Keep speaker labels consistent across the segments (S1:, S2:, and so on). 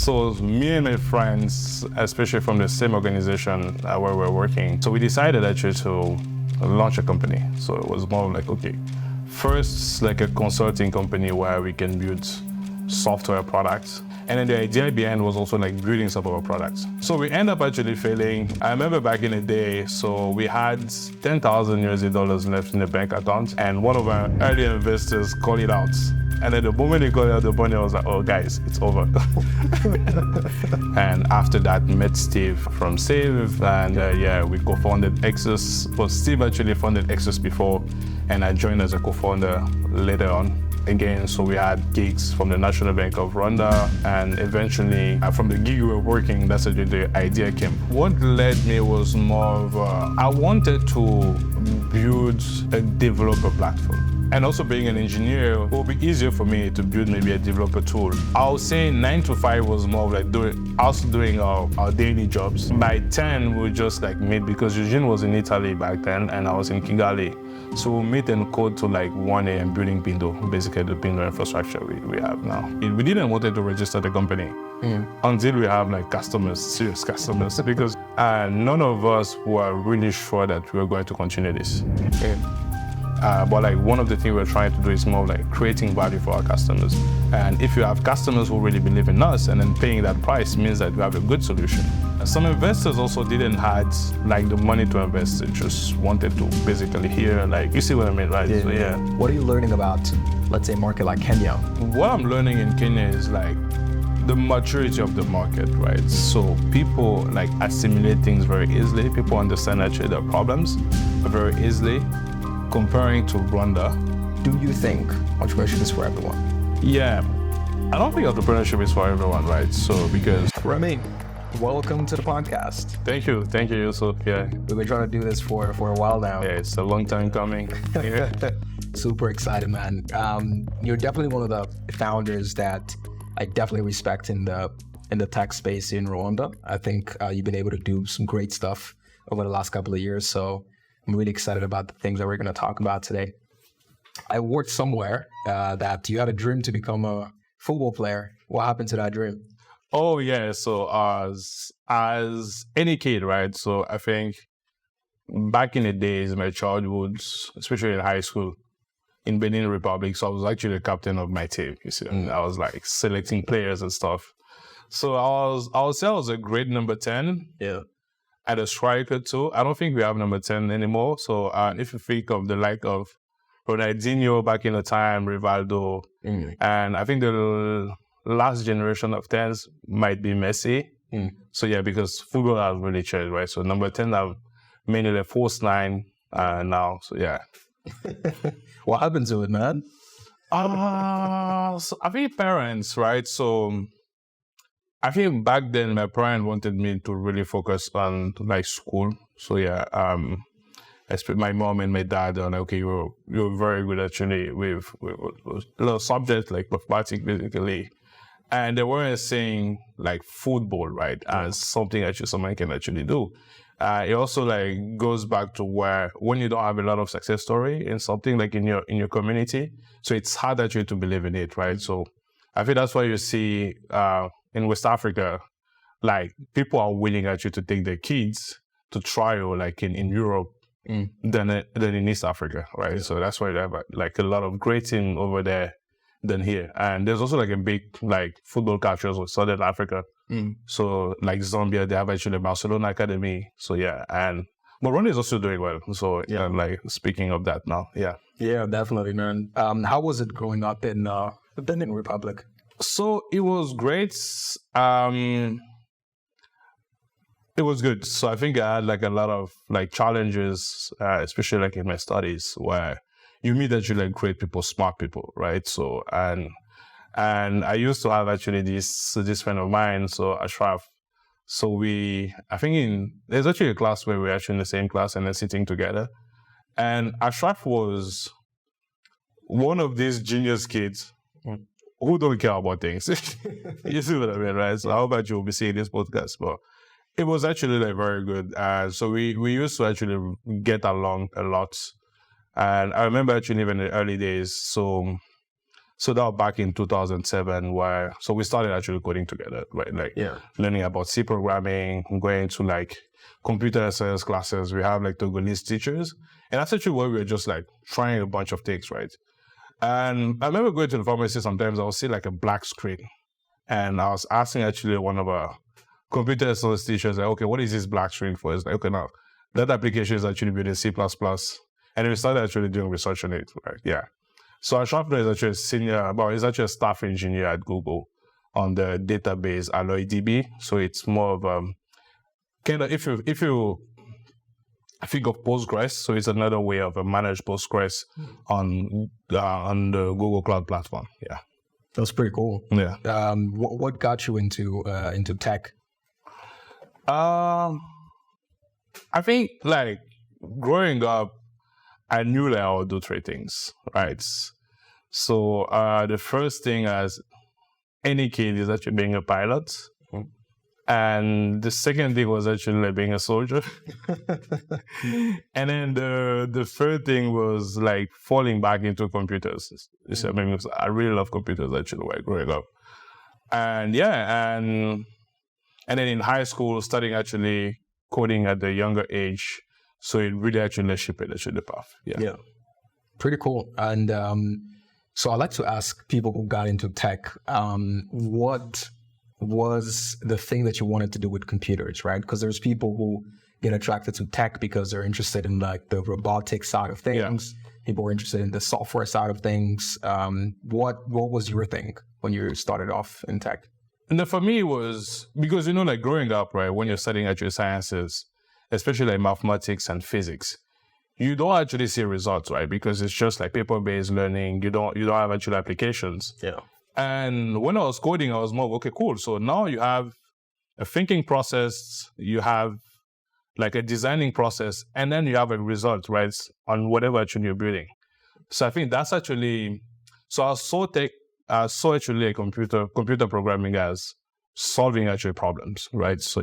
S1: So me and my friends, especially from the same organization where we're working, so we decided actually to launch a company. So it was more like, okay, first like a consulting company where we can build software products. And then the idea behind was also like building some of our products. So we end up actually failing. I remember back in the day, so we had $10,000 left in the bank account, and one of our early investors called it out. And at the moment he called out the money, I was like, oh guys, it's over. And after that, met Steve from Save, and we co-founded Exuus. But Steve actually founded Exuus before, and I joined as a co-founder later on. Again, so we had gigs from the National Bank of Rwanda, and eventually from the gig we were working, that's where the idea came. What led me was more of, I wanted to build a developer platform. And also being an engineer, it would be easier for me to build maybe a developer tool. I would say 9 to 5 was more like doing our daily jobs. By 10, we just like meet, because Eugene was in Italy back then and I was in Kigali. So we'll meet and code to like 1 a.m. building Pindo, basically the Pindo infrastructure we have now. We didn't want to register the company until we have like customers, serious customers, because none of us were really sure that we were going to continue this. But like one of the things we're trying to do is more like creating value for our customers. And if you have customers who really believe in us and then paying that price means that we have a good solution. Some investors also didn't have like the money to invest. They just wanted to basically hear, like, you see what I mean, right?
S2: Yeah.
S1: So, yeah.
S2: What are you learning about, let's say, a market like Kenya?
S1: What I'm learning in Kenya is like the maturity of the market, right? So people like assimilate things very easily. People understand actually their problems very easily. Comparing to Rwanda.
S2: Do you think entrepreneurship is for everyone?
S1: Yeah, I don't think entrepreneurship is for everyone, right? So because...
S2: Remy, welcome to the podcast.
S1: Thank you, Yusuf. Yeah.
S2: We've been trying to do this for a while now.
S1: Yeah, it's a long time coming. Yeah.
S2: Super excited, man. You're definitely one of the founders that I definitely respect in the tech space in Rwanda. I think you've been able to do some great stuff over the last couple of years. So I'm really excited about the things that we're going to talk about today. I worked somewhere that you had a dream to become a football player. What happened to that dream?
S1: Oh, yeah. So as any kid, right? So I think back in the days, my childhood, especially in high school, in Benin Republic, so I was actually the captain of my team, you see. I was like selecting players and stuff. So I would say I was a great number 10.
S2: Yeah.
S1: At a striker too. I don't think we have number 10 anymore. So if you think of the like of Ronaldinho back in the time, Rivaldo, and I think the last generation of 10s might be Messi. So yeah, because football has really changed, right? So number 10 have mainly the false 9 now. So yeah.
S2: What happened to it, man?
S1: So I think parents, right? So I think back then my parents wanted me to really focus on like school. So yeah, my mom and my dad are like, okay, you're very good actually with a lot of subjects like mathematics basically. And they weren't saying like football, right, as something actually someone can actually do. It also like goes back to where when you don't have a lot of success story in something like in your community, so it's hard actually to believe in it, right? So I think that's why you see in West Africa, like people are willing actually to take their kids to trial like in Europe than in East Africa, right? So that's why they have like a lot of great team over there than here. And there's also like a big like football culture with Southern Africa. So like Zambia, they have actually a Barcelona academy. So yeah, and Burundi is also doing well. So yeah, like speaking of that now, yeah.
S2: Yeah, definitely, man. How was it growing up in the Benin Republic?
S1: So it was great. It was good. So I think I had like a lot of like challenges, especially like in my studies, where you meet actually like great people, smart people, right? So and I used to have actually this friend of mine, so Ashraf. So there's actually a class where we're actually in the same class and they're sitting together. And Ashraf was one of these genius kids who don't care about things. You see what I mean, right? So how about you will be seeing this podcast? But it was actually like very good. So we used to actually get along a lot. And I remember actually even in the early days, so So that was back in 2007 so we started actually coding together, right? Like learning about C programming, going to like computer science classes. We have like Togolese teachers. And that's actually where we were just like trying a bunch of things, right? And I remember going to the pharmacy sometimes, I would see like a black screen. And I was asking actually one of our computer science teachers, like, okay, what is this black screen for? It's like, okay, now that application is actually built in C++. And we started actually doing research on it, right? Yeah. So our sharpener is actually he's actually a staff engineer at Google on the database AlloyDB. So it's more of kind of if you think of Postgres, so it's another way of a managed Postgres on the Google Cloud platform. Yeah,
S2: that's pretty cool.
S1: Yeah.
S2: What got you into tech?
S1: I think like growing up, I knew that I would do three things, right? So the first thing as any kid is actually being a pilot. And the second thing was actually like being a soldier. And then the third thing was like falling back into computers. I mean, I really love computers actually while growing up. And and then in high school, studying actually coding at the younger age. So it really actually shaped the path. Yeah.
S2: Pretty cool. And so I like to ask people who got into tech, what was the thing that you wanted to do with computers, right? Because there's people who get attracted to tech because they're interested in like the robotic side of things. People are interested in the software side of things. What was your thing when you started off in tech?
S1: And for me, it was because, like growing up, right, when you're studying actually sciences, especially like mathematics and physics, you don't actually see results, right? Because it's just like paper-based learning. You don't have actual applications.
S2: Yeah.
S1: And when I was coding, I was more, okay, cool. So now you have a thinking process, you have like a designing process, and then you have a result, right, on whatever actually you're building. So I think that's actually, so I saw actually a computer programming as solving actually problems, right? So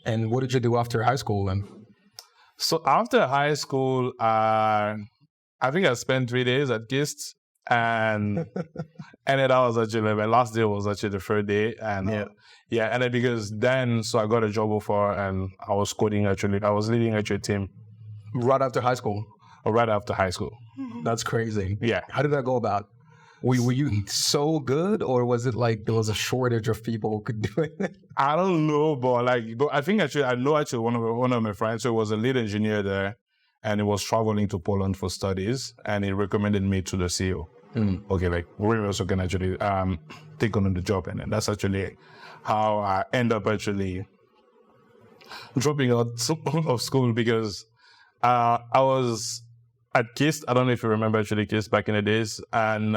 S2: And what did you do after high school then?
S1: So after high school, I think I spent 3 days at GIST. And then that was actually my last day was actually the third day, and and then because then I got a job offer and I was coding actually. I was leading actually a team
S2: right after high school.
S1: That's
S2: crazy.
S1: Yeah.
S2: How did that go about? Were you so good, or was it like there was a shortage of people who could do it?
S1: I don't know, but I think actually I know actually one of my friends who was a lead engineer there. And he was traveling to Poland for studies, and he recommended me to the CEO. Okay, like we also can actually take on the job, and then that's actually how I end up actually dropping out of school because I was at KIST. I don't know if you remember actually KIST back in the days, and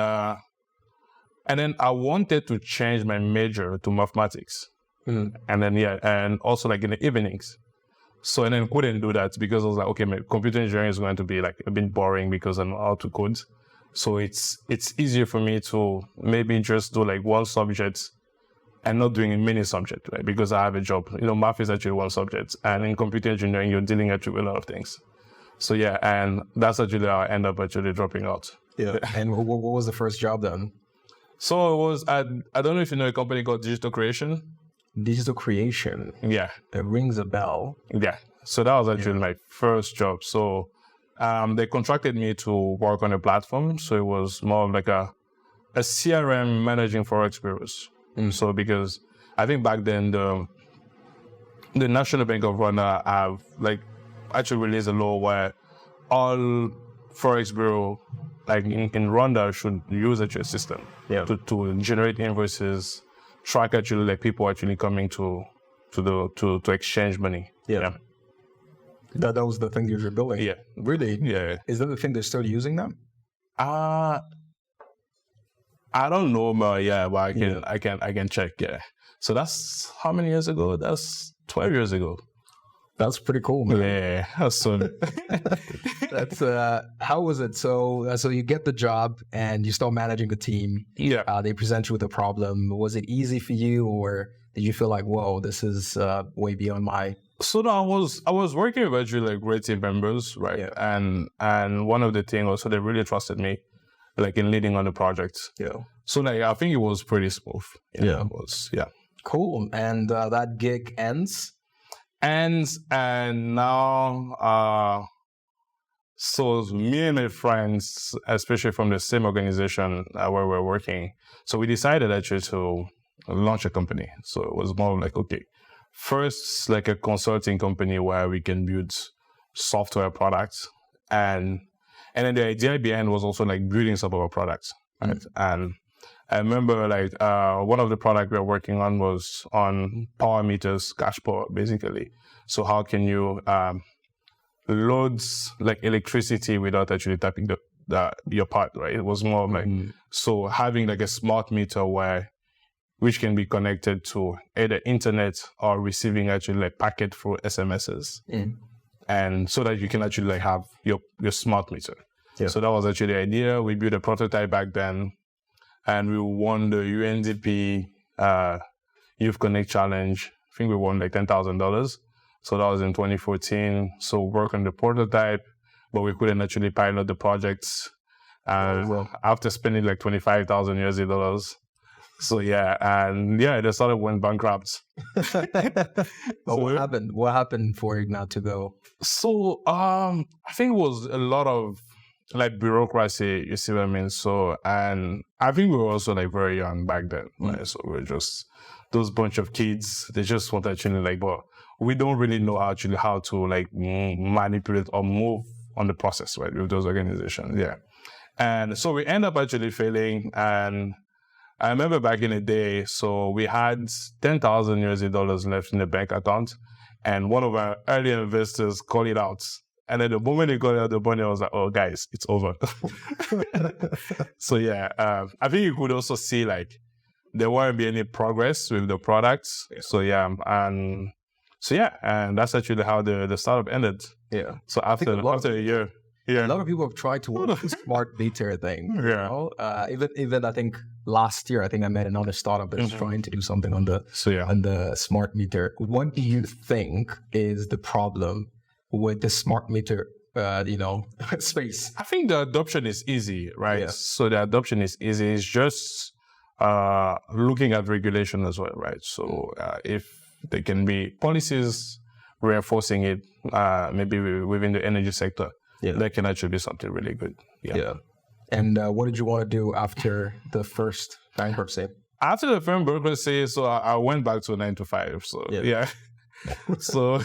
S1: then I wanted to change my major to mathematics, and then and also like in the evenings. So and then couldn't do that because I was like, okay, my computer engineering is going to be like a bit boring because I know how to code. So it's easier for me to maybe just do like one subject and not doing many subjects, right? Because I have a job. Math is actually one subject, and in computer engineering, you're dealing actually with a lot of things. So and that's actually how I end up actually dropping out.
S2: Yeah. And what was the first job then?
S1: So it was I don't know if you know a company called Digital Creation.
S2: Digital Creation.
S1: Yeah.
S2: It rings a bell.
S1: Yeah. So that was actually my first job. So they contracted me to work on a platform. So it was more of like a CRM managing Forex bureaus. So because I think back then the National Bank of Rwanda have like actually released a law where all Forex bureau like in Rwanda should use actually a system to generate invoices, track actually like people actually coming to exchange money.
S2: Yeah. That was the thing you were building.
S1: Yeah.
S2: Really?
S1: Yeah.
S2: Is that the thing they're still using now?
S1: I don't know, but I can check. Yeah. So that's how many years ago? That's 12 years ago.
S2: That's pretty cool, man.
S1: Yeah. That's so.
S2: That's how was it? So you get the job and you start managing a team.
S1: Yeah.
S2: They present you with a problem. Was it easy for you, or did you feel like, whoa, this is way beyond my?
S1: So no, I was working with actually like great team members, right?
S2: Yeah.
S1: And one of the things also they really trusted me. like in leading on the project.
S2: Yeah.
S1: So like I think it was pretty smooth.
S2: Yeah.
S1: It was, yeah.
S2: Cool. And that gig ends?
S1: And now, so me and my friends, especially from the same organization where we're working, so we decided actually to launch a company. So it was more like, okay, first like a consulting company where we can build software products, and then the idea behind was also like building some of our products, right? And I remember like one of the products we were working on was on power meters, cash power, basically. So how can you load like electricity without actually tapping your part, right? It was more like, so having like a smart meter which can be connected to either internet or receiving actually like packet through SMSs. And so that you can actually like have your smart meter. Yeah. So that was actually the idea. We built a prototype back then, and we won the UNDP Youth Connect Challenge. I think we won like $10,000. So that was in 2014. So work on the prototype, but we couldn't actually pilot the projects after spending like $25,000. So yeah, and yeah, the startup went bankrupt.
S2: But what happened? What happened for it not to go?
S1: So I think it was a lot of like bureaucracy, you see what I mean? So, and I think we were also like very young back then, right? So we were just those bunch of kids. They just want to actually like, but we don't really know actually how to like manipulate or move on the process, right? With those organizations, yeah. And so we end up actually failing. And I remember back in the day, so we had $10,000 left in the bank account, and one of our early investors called it out. And then the moment they got out the money, I was like, "Oh, guys, it's over." So yeah, I think you could also see like there won't be any progress with the products. Yeah. So yeah, and that's actually how the startup ended. Yeah. So after a year. Yeah.
S2: A lot of people have tried to work the smart meter thing. Yeah. You know? Even I think last year, I think I met another startup that's trying to do something on the smart meter. What do you think is the problem with the smart meter, space?
S1: I think the adoption is easy, right? Yeah. So the adoption is easy. It's just looking at regulation as well, right? So if there can be policies reinforcing it, maybe within the energy sector, that can actually be something really good. Yeah.
S2: And what did you want to do after the first bankruptcy?
S1: After the first bankruptcy, so I went back to 9 to 5. So yeah. So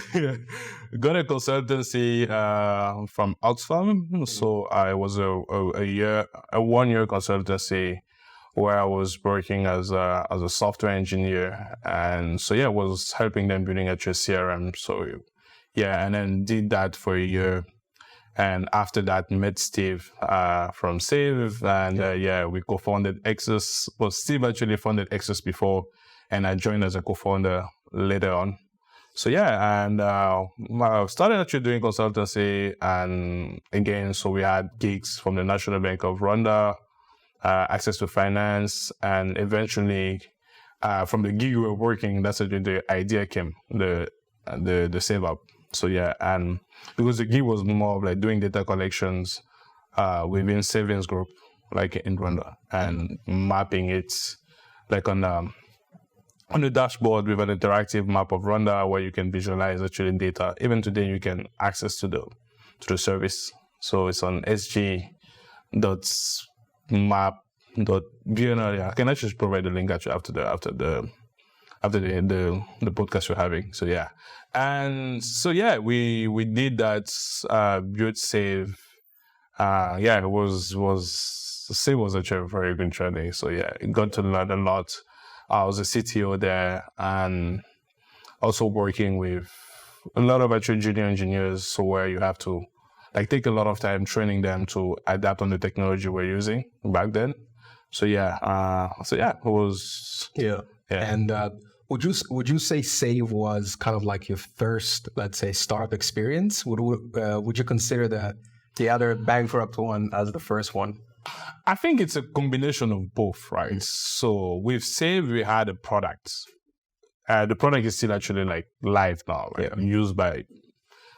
S1: got a consultancy from Oxfam. So I was a 1-year consultancy where I was working as a software engineer, and so was helping them building a CRM. So and then did that for a year. And after that, met Steve from Save, and we co-founded Exuus. Well, Steve actually founded Exuus before, and I joined as a co-founder later on. So and I started actually doing consultancy, and again, so we had gigs from the National Bank of Rwanda, access to finance, and eventually, from the gig we were working, that's actually the idea came, the Save Up. So and because the gig was more of like doing data collections within savings group, like in Rwanda, and mapping it like on the dashboard with an interactive map of Rwanda where you can visualize actually data. Even today, you can access to the service. So it's on sg.map.bnl. I can actually provide the link actually after the podcast we're having. So and so we did that. Build Save. It was Save was actually a very good journey. So got to learn a lot. I was a CTO there, and also working with a lot of actually junior engineers. So where you have to like take a lot of time training them to adapt on the technology we're using back then. So it was
S2: And would you say Save was kind of like your first, let's say, startup experience? Would you consider the other bankrupt one as the first one?
S1: I think it's a combination of both, right? Mm-hmm. So with Save, we had a product. The product is still actually like live now, right? Yeah. Used by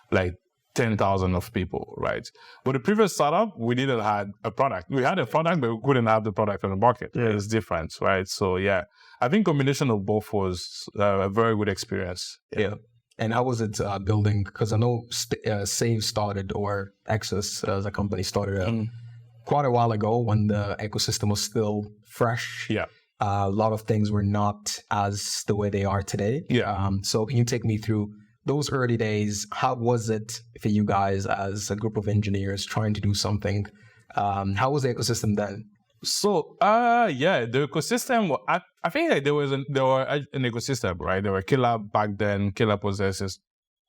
S1: like 10,000 of people, right? But the previous startup, we didn't have a product. We had a product, but we couldn't have the product on the market.
S2: Yeah.
S1: It's different, right? So yeah, I think combination of both was a very good experience.
S2: Yeah. And how was it building? Because I know Save started, or Exuus as a company started quite a while ago when the ecosystem was still fresh.
S1: Yeah.
S2: A lot of things were not as the way they are today.
S1: Yeah.
S2: So can you take me through those early days? How was it for you guys as a group of engineers trying to do something? How was the ecosystem then?
S1: So, yeah, the ecosystem, I think like there were an ecosystem, right? There were GitLab back then. GitLab was there since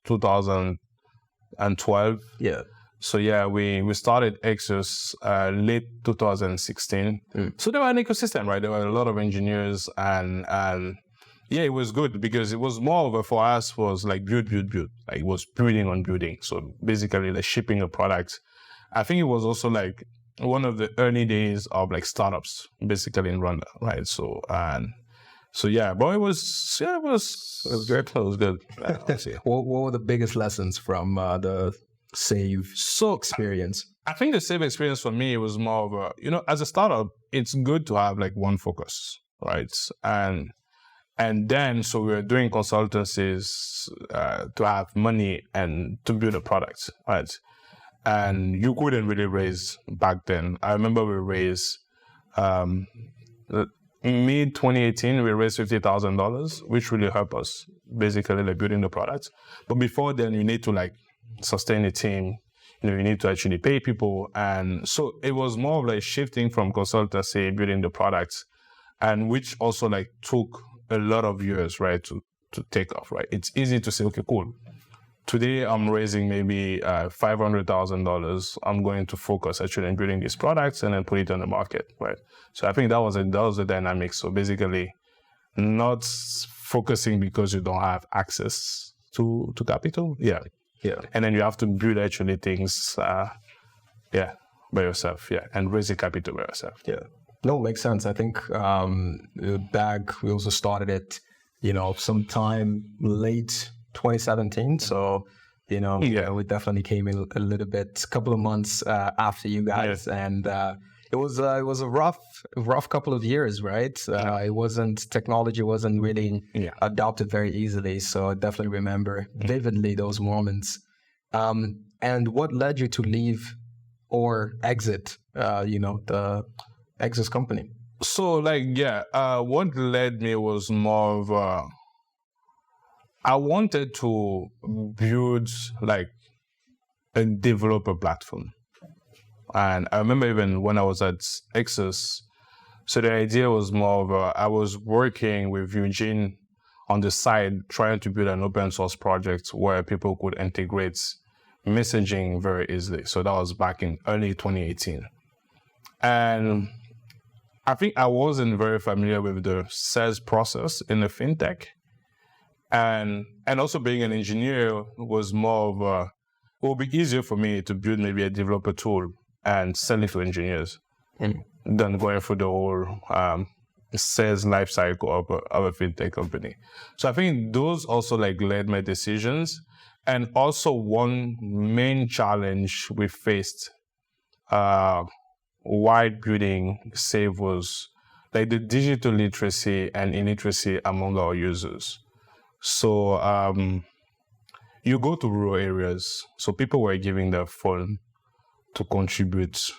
S1: 2012.
S2: Yeah.
S1: So yeah, we started Exuus late 2016. So there was an ecosystem, right? There were a lot of engineers, and yeah, it was good because it was more of a, for us, was like build. Like it was building on building. So basically like shipping a product. I think it was also like one of the early days of like startups, basically in Rwanda, right? So yeah, but it was great. It was good.
S2: What were the biggest lessons from the Save experience?
S1: I think the Save experience for me was more of a, as a startup, it's good to have like one focus, right? And then, so we were doing consultancies to have money and to build a product, right? And you couldn't really raise back then. I remember we raised, mid 2018, we raised $50,000, which really helped us basically like building the product. But before then, you need to like sustain a team. You need to actually pay people. And so it was more of like shifting from consultancy, building the products, and which also like took a lot of years, right, to take off, right? It's easy to say, okay, cool. Today I'm raising maybe $500,000. I'm going to focus actually on building these products and then put it on the market, right? So I think that was the dynamic. So basically, not focusing because you don't have access to capital, yeah. And then you have to build actually things, by yourself, and raise the capital by yourself.
S2: Yeah. No, makes sense. I think back we also started it, sometime late 2017. So, we definitely came in a little bit, a couple of months after you guys, and it was a rough couple of years, right? Technology wasn't really adopted very easily. So I definitely remember vividly those moments. And what led you to leave or exit, the Exuus company?
S1: So what led me was more of I wanted to build like a developer platform. And I remember even when I was at Exuus, so the idea was more of I was working with Eugene on the side, trying to build an open source project where people could integrate messaging very easily. So that was back in early 2018. And I think I wasn't very familiar with the sales process in the fintech. And also being an engineer was more of it would be easier for me to build maybe a developer tool and sell it to engineers than going through the whole sales life cycle of a fintech company. So I think those also like led my decisions. And also one main challenge we faced while building Save was like the digital literacy and illiteracy among our users. So you go to rural areas, so people were giving their phone to contribute.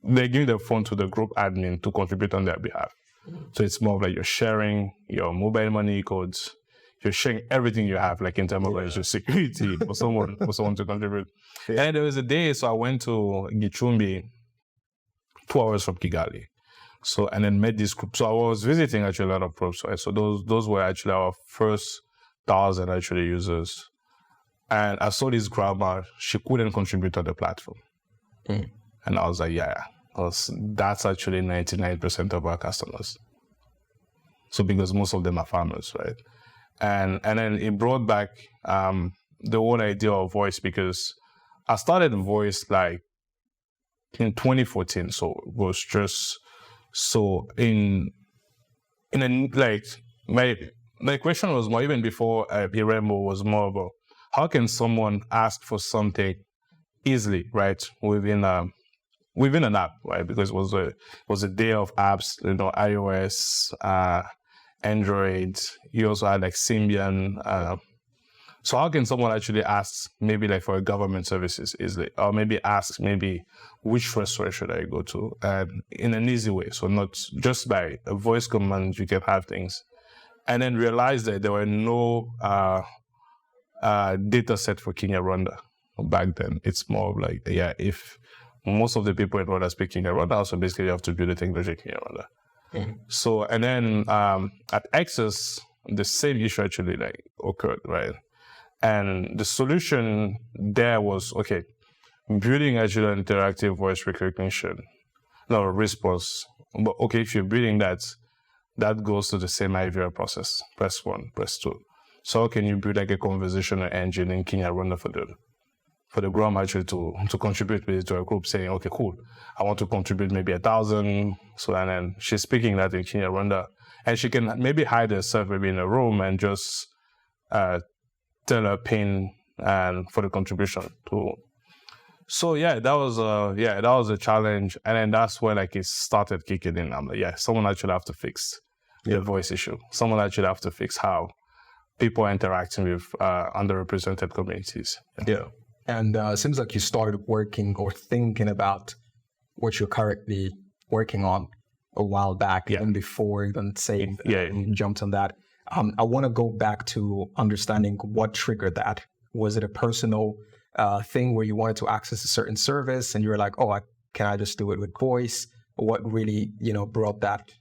S1: They're giving their phone to the group admin to contribute on their behalf. So it's more of like you're sharing your mobile money codes, you're sharing everything you have, like in terms of like your security for someone to contribute. And there was a day, so I went to Gicumbi, 2 hours from Kigali. So, and then met this group. So I was visiting actually a lot of groups, right? So those were actually our first 1,000 actually users. And I saw this grandma, she couldn't contribute to the platform. And I was like, that's actually 99% of our customers. So because most of them are farmers, right? And then it brought back the whole idea of voice, because I started voice like in 2014. So it was just, so my question was more, even before Irembo, was more of how can someone ask for something easily, right, within an app, right? Because it was a day of apps, iOS, Android. You also had like Symbian. So how can someone actually ask maybe like for a government services easily, or maybe ask which restaurant should I go to, in an easy way? So not just by a voice command you can have things, and then realize that there were no data set for Kenya Rwanda back then. It's more of like, if most of the people in Rwanda speak Kenya Rwanda, so basically you have to build a technology in Kenya Rwanda. Mm-hmm. So, and then at Exuus, the same issue actually like occurred, right? And the solution there was, okay, building actually an interactive voice recognition, response. But okay, if you're building that goes to the same IVR process. Press 1, press 2. So how can you build like a conversational engine in Kenya Rwanda for the GROM actually to contribute with it to a group saying, okay, cool, I want to contribute maybe 1,000. So, and then she's speaking that in Kenya Rwanda, and she can maybe hide herself maybe in a room and just tell her pin and for the contribution to. So that was a challenge, and then that's where like it started kicking in. I'm like, someone actually have to fix the voice issue. Someone actually have to fix how people are interacting with underrepresented communities.
S2: Yeah, and it seems like you started working or thinking about what you're currently working on a while back, even before even saying you jumped on that. I want to go back to understanding what triggered that. Was it a personal thing where you wanted to access a certain service and you were like, can I just do it with voice? What really, brought that?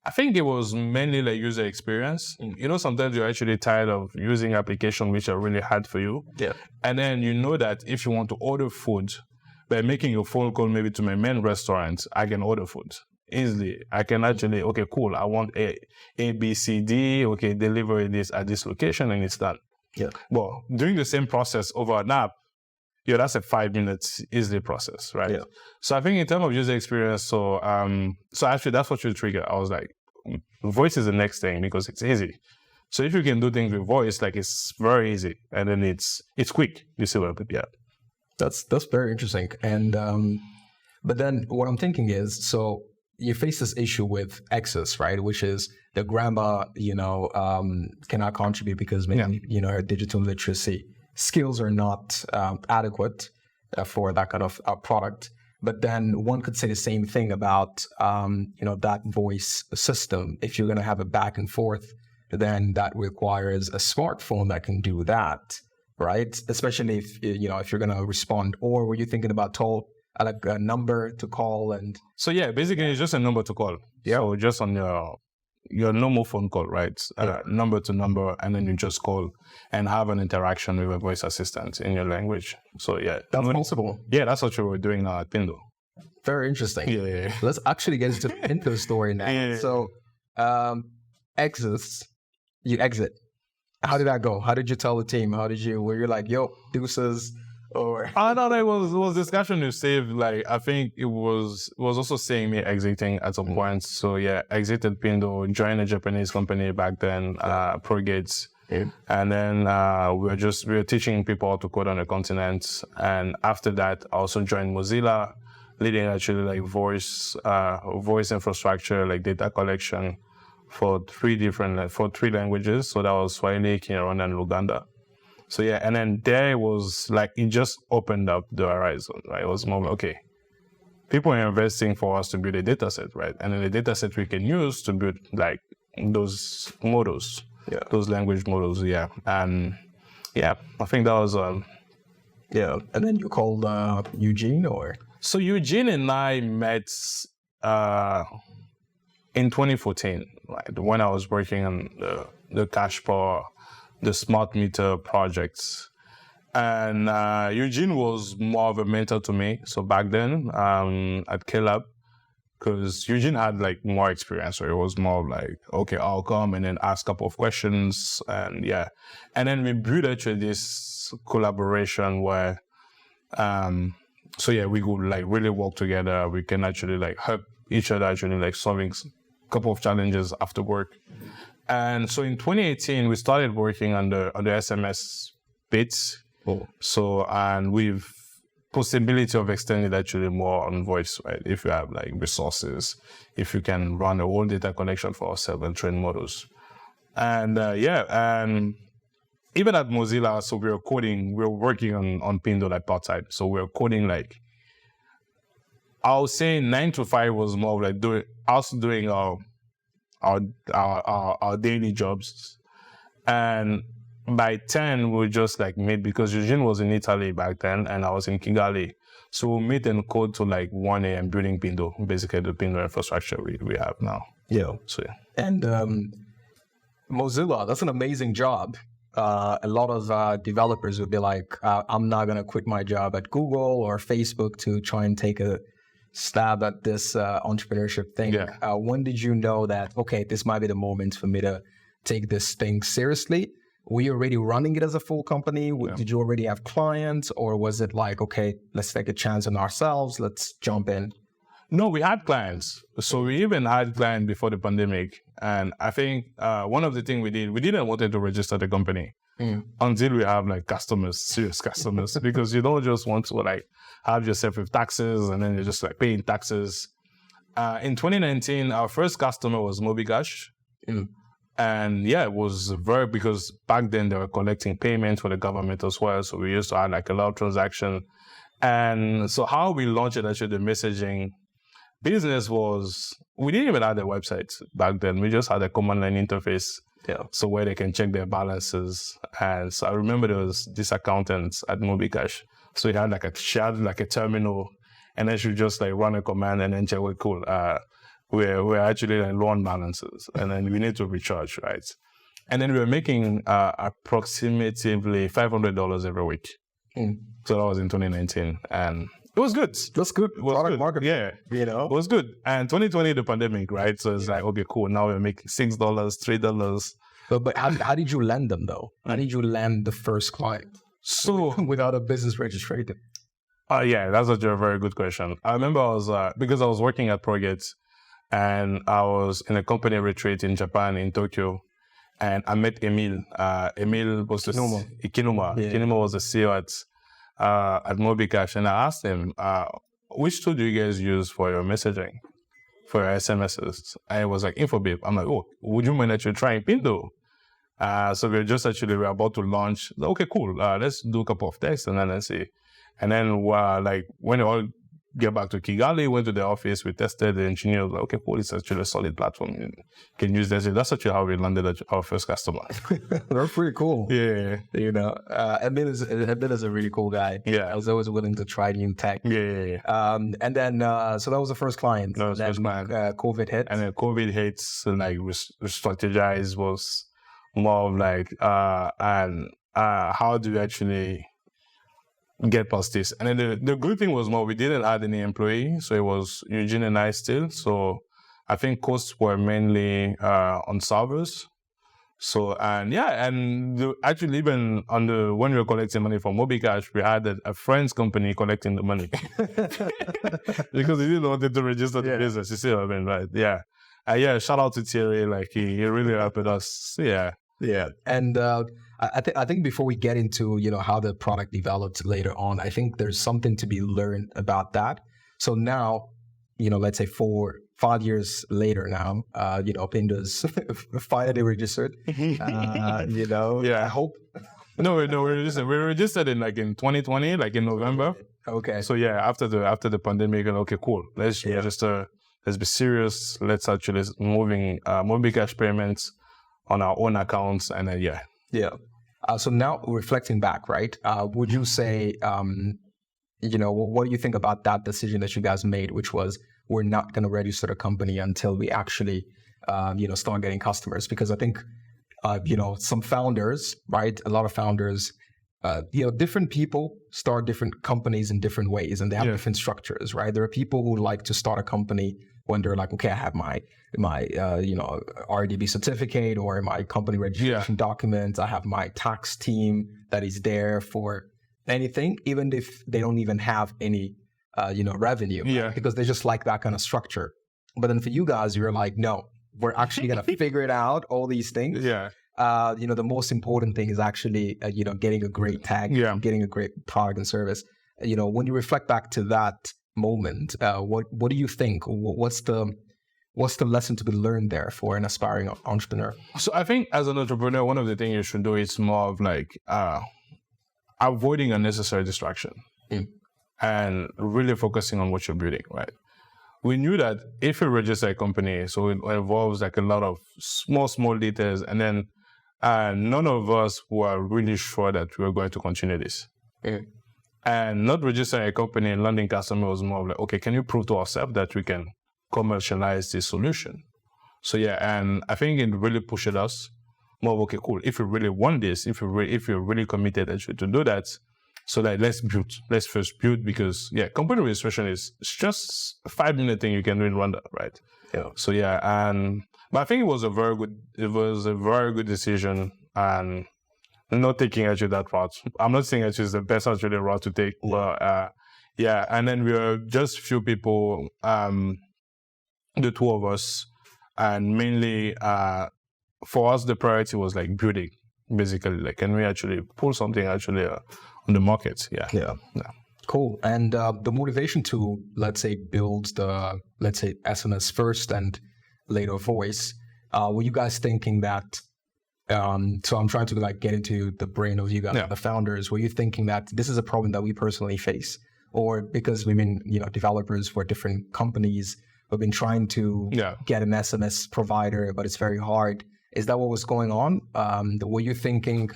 S1: I think it was mainly like user experience. Sometimes you're actually tired of using applications which are really hard for you.
S2: Yeah.
S1: And then that if you want to order food, by making a phone call maybe to my main restaurant, I can order food easily. I can actually, okay, cool, I want A, B, C, D, okay, deliver this at this location, and it's done.
S2: Yeah.
S1: Well, doing the same process over an app, that's a 5 minutes easily process, right? Yeah. So I think in terms of user experience, so actually that's what should trigger. I was like, voice is the next thing because it's easy. So if you can do things with voice, like it's very easy, and then it's quick. You see what I mean? Yeah.
S2: That's very interesting. And but then what I'm thinking is, so you face this issue with Exuus, right? Which is the grandma, cannot contribute because maybe, her digital literacy skills are not adequate for that kind of product. But then one could say the same thing about, that voice system. If you're going to have a back and forth, then that requires a smartphone that can do that, right? Especially if, if you're going to respond. Or were you thinking about like a number to call? And
S1: so basically it's just a number to call. Yeah. So just on your normal phone call, right? Number to number, and then you just call and have an interaction with a voice assistant in your language. So
S2: that's possible.
S1: Yeah, that's what we were doing now at Pindo.
S2: Very interesting.
S1: Yeah.
S2: Let's actually get into the Pindo story now. Yeah. So Exuus, you exit. How did that go? How did you tell the team? Were you like, yo, deuces? Or
S1: I thought it was discussion to save. Like I think it was also saying me exiting at some point. So exited Pindo, joined a Japanese company back then, ProGates, and then we were teaching people how to code on the continent. And after that, I also joined Mozilla, leading actually like voice infrastructure, like data collection for three languages. So that was Swahili, Kinyarwanda, and Luganda. So and then there was like, it just opened up the horizon, right? It was more like, okay, people are investing for us to build a data set, right? And then the data set we can use to build like those models, those language models, And I think that was,
S2: And then you called Eugene, or?
S1: So Eugene and I met in 2014, right? When I was working on the cash power, the smart meter projects. And Eugene was more of a mentor to me. So back then at KLab, because Eugene had like more experience. So it was more of like, okay, I'll come and then ask a couple of questions. And and then we built actually this collaboration where, we could like really work together. We can actually like help each other actually like solving a couple of challenges after work. And so in 2018, we started working on the SMS bits,
S2: Oh.
S1: So, and with possibility of extending it actually more on voice, right? If you have like resources, if you can run a whole data collection for ourselves and train models. And and even at Mozilla, so we were working on Pindo like part-time. So we were coding like, I would say 9 to 5 was more like doing our daily jobs. And by 10, we just like meet, because Eugene was in Italy back then and I was in Kigali. So we meet and code to like 1 a.m. building Pindo, basically the Pindo infrastructure we have now.
S2: Yeah.
S1: So yeah.
S2: And Mozilla, that's an amazing job. A lot of developers would be like, I'm not going to quit my job at Google or Facebook to try and take a stab at this entrepreneurship thing.
S1: Yeah.
S2: When did you know that, okay, this might be the moment for me to take this thing seriously? Were you already running it as a full company?
S1: Yeah.
S2: Did you already have clients? Or was it like, okay, let's take a chance on ourselves, let's jump in?
S1: No, we had clients. So we even had clients before the pandemic. And I think one of the things we didn't want to register the company until we have like customers, serious customers, because you don't just want to like have yourself with taxes and then you're just like paying taxes. In 2019, our first customer was Mobicash. And yeah, it was because back then they were collecting payments for the government as well. So we used to have like a lot of transactions. And so how we launched it, actually, the messaging business was, we didn't even have a website back then. We just had a command line interface.
S2: Yeah.
S1: So where they can check their balances. And so I remember there was this accountant at Mobicash. So he had like a terminal, and then she would just like run a command and then check, well, cool. We're actually like low on balances, and then we need to recharge, right? And then we were making approximately $500 every week. So that was in 2019, and it was good.
S2: That's good. Product market.
S1: Yeah.
S2: You know?
S1: It was good. And 2020, the pandemic, right? So it's like, okay, cool. Now we're making $6, $3.
S2: But how did you land them though? How did you land the first client?
S1: So
S2: without a business registration?
S1: Yeah, that's actually a very good question. I remember I was, because I was working at Progate, and I was in a company retreat in Japan, in Tokyo, and I met Emil. Emil was Ikinuma.
S2: Yeah.
S1: Ikinuma was the CEO at Mobicash, and I asked him, which tool do you guys use for your messaging, for your SMSs? And it was like Infobip. I'm like, oh, would you mind actually trying Pindo? So we're about to launch. Okay, cool. Let's do a couple of tests and then let's see. And then like when we all get back to Kigali, went to the office, we tested, the engineer was like, okay, cool, it's actually a solid platform. You can use this. That's actually how we landed our first customer.
S2: They're pretty cool.
S1: Yeah.
S2: You know, Emil is a really cool guy.
S1: Yeah.
S2: I was always willing to try new tech.
S1: Yeah.
S2: And then, so that was the first client.
S1: That was the first client.
S2: COVID hit.
S1: And then COVID hits, and like re-strategize was more of like, how do you actually get past this? And then the good thing was more, we didn't have any employee, so it was Eugene and I still. So I think costs were mainly on servers. So, actually even when we were collecting money from Mobicash, we had a friend's company collecting the money. Because he didn't want to register the business. You see what I mean, right? Yeah. Shout out to Thierry, like he really helped us. Yeah.
S2: And I think before we get into, how the product developed later on, I think there's something to be learned about that. So now, let's say 5 years later now, Pindo's finally registered.
S1: Yeah.
S2: I hope.
S1: No, we're registered. We were registered in 2020, like in November.
S2: Okay.
S1: So yeah, after the pandemic, okay, cool. Let's register. Let's be serious. Let's actually moving Mobicash payments on our own accounts, and then
S2: Yeah. So now reflecting back, right? Would you say, what do you think about that decision that you guys made, which was we're not going to register the company until we actually, start getting customers? Because I think, some founders, right? A lot of founders, different people start different companies in different ways, and they have different structures, right? There are people who like to start a company when they're like, okay, I have my RDB certificate or my company registration documents. I have my tax team that is there for anything, even if they don't even have any, revenue.
S1: Yeah.
S2: Because they just like that kind of structure. But then for you guys, you're like, no, we're actually going to figure it out, all these things.
S1: Yeah.
S2: the most important thing is actually, getting a great tag, getting a great product and service. When you reflect back to that moment, what do you think? What's the lesson to be learned there for an aspiring entrepreneur?
S1: So I think as an entrepreneur, one of the things you should do is more of like avoiding unnecessary distraction and really focusing on what you're building, right? We knew that if you register a company, so it involves like a lot of small details, and then none of us were really sure that we were going to continue this. And not registering a company and landing customer was more of like, okay, can you prove to ourselves that we can commercialize this solution? So yeah, and I think it really pushed us more, okay, cool. If you really want this, if you're really committed actually to do that, so like let's first build, because yeah, company registration is just a 5-minute thing you can do in Rwanda, right? Yeah. So yeah, but I think it was a very good decision, and not taking actually that route. I'm not saying actually it's the best actually route to take, but yeah. And then we were just few people, the two of us, and mainly for us the priority was like building, basically, like can we actually pull something actually on the market? Yeah.
S2: Cool. And the motivation to, let's say, build the, let's say, SMS first and later voice, were you guys thinking that, so I'm trying to like get into the brain of you guys, the founders, were you thinking that this is a problem that we personally face? Or because we've been, developers for different companies, we've been trying to get an SMS provider, but it's very hard. Is that what was going on? Were you thinking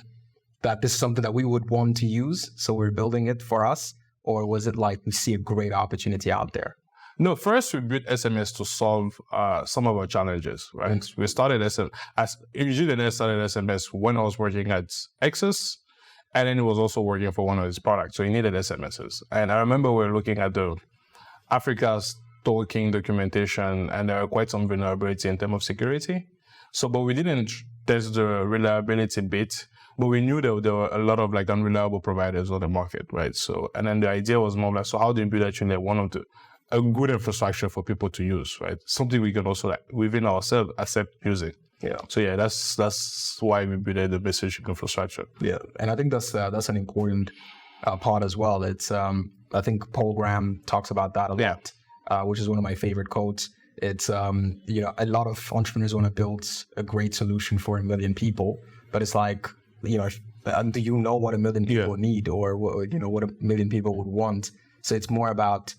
S2: that this is something that we would want to use, so we're building it for us? Or was it like we see a great opportunity out there?
S1: No, first we built SMS to solve some of our challenges, right? We started usually started SMS when I was working at Exuus, and then it was also working for one of his products. So he needed SMSs. And I remember we were looking at the Africa's stalking documentation, and there are quite some vulnerability in terms of security. So, but we didn't test the reliability bit, but we knew that there were a lot of like unreliable providers on the market, right? So, and then the idea was more like, so how do you build actually like a good infrastructure for people to use, right? Something we can also like within ourselves accept using. Yeah. So yeah, that's why we built the messaging infrastructure.
S2: Yeah, and I think that's an important part as well. It's I think Paul Graham talks about that a lot, which is one of my favorite quotes. It's a lot of entrepreneurs want to build a great solution for 1 million people, but it's like, do you know what 1 million people need, or what 1 million people would want? So it's more about,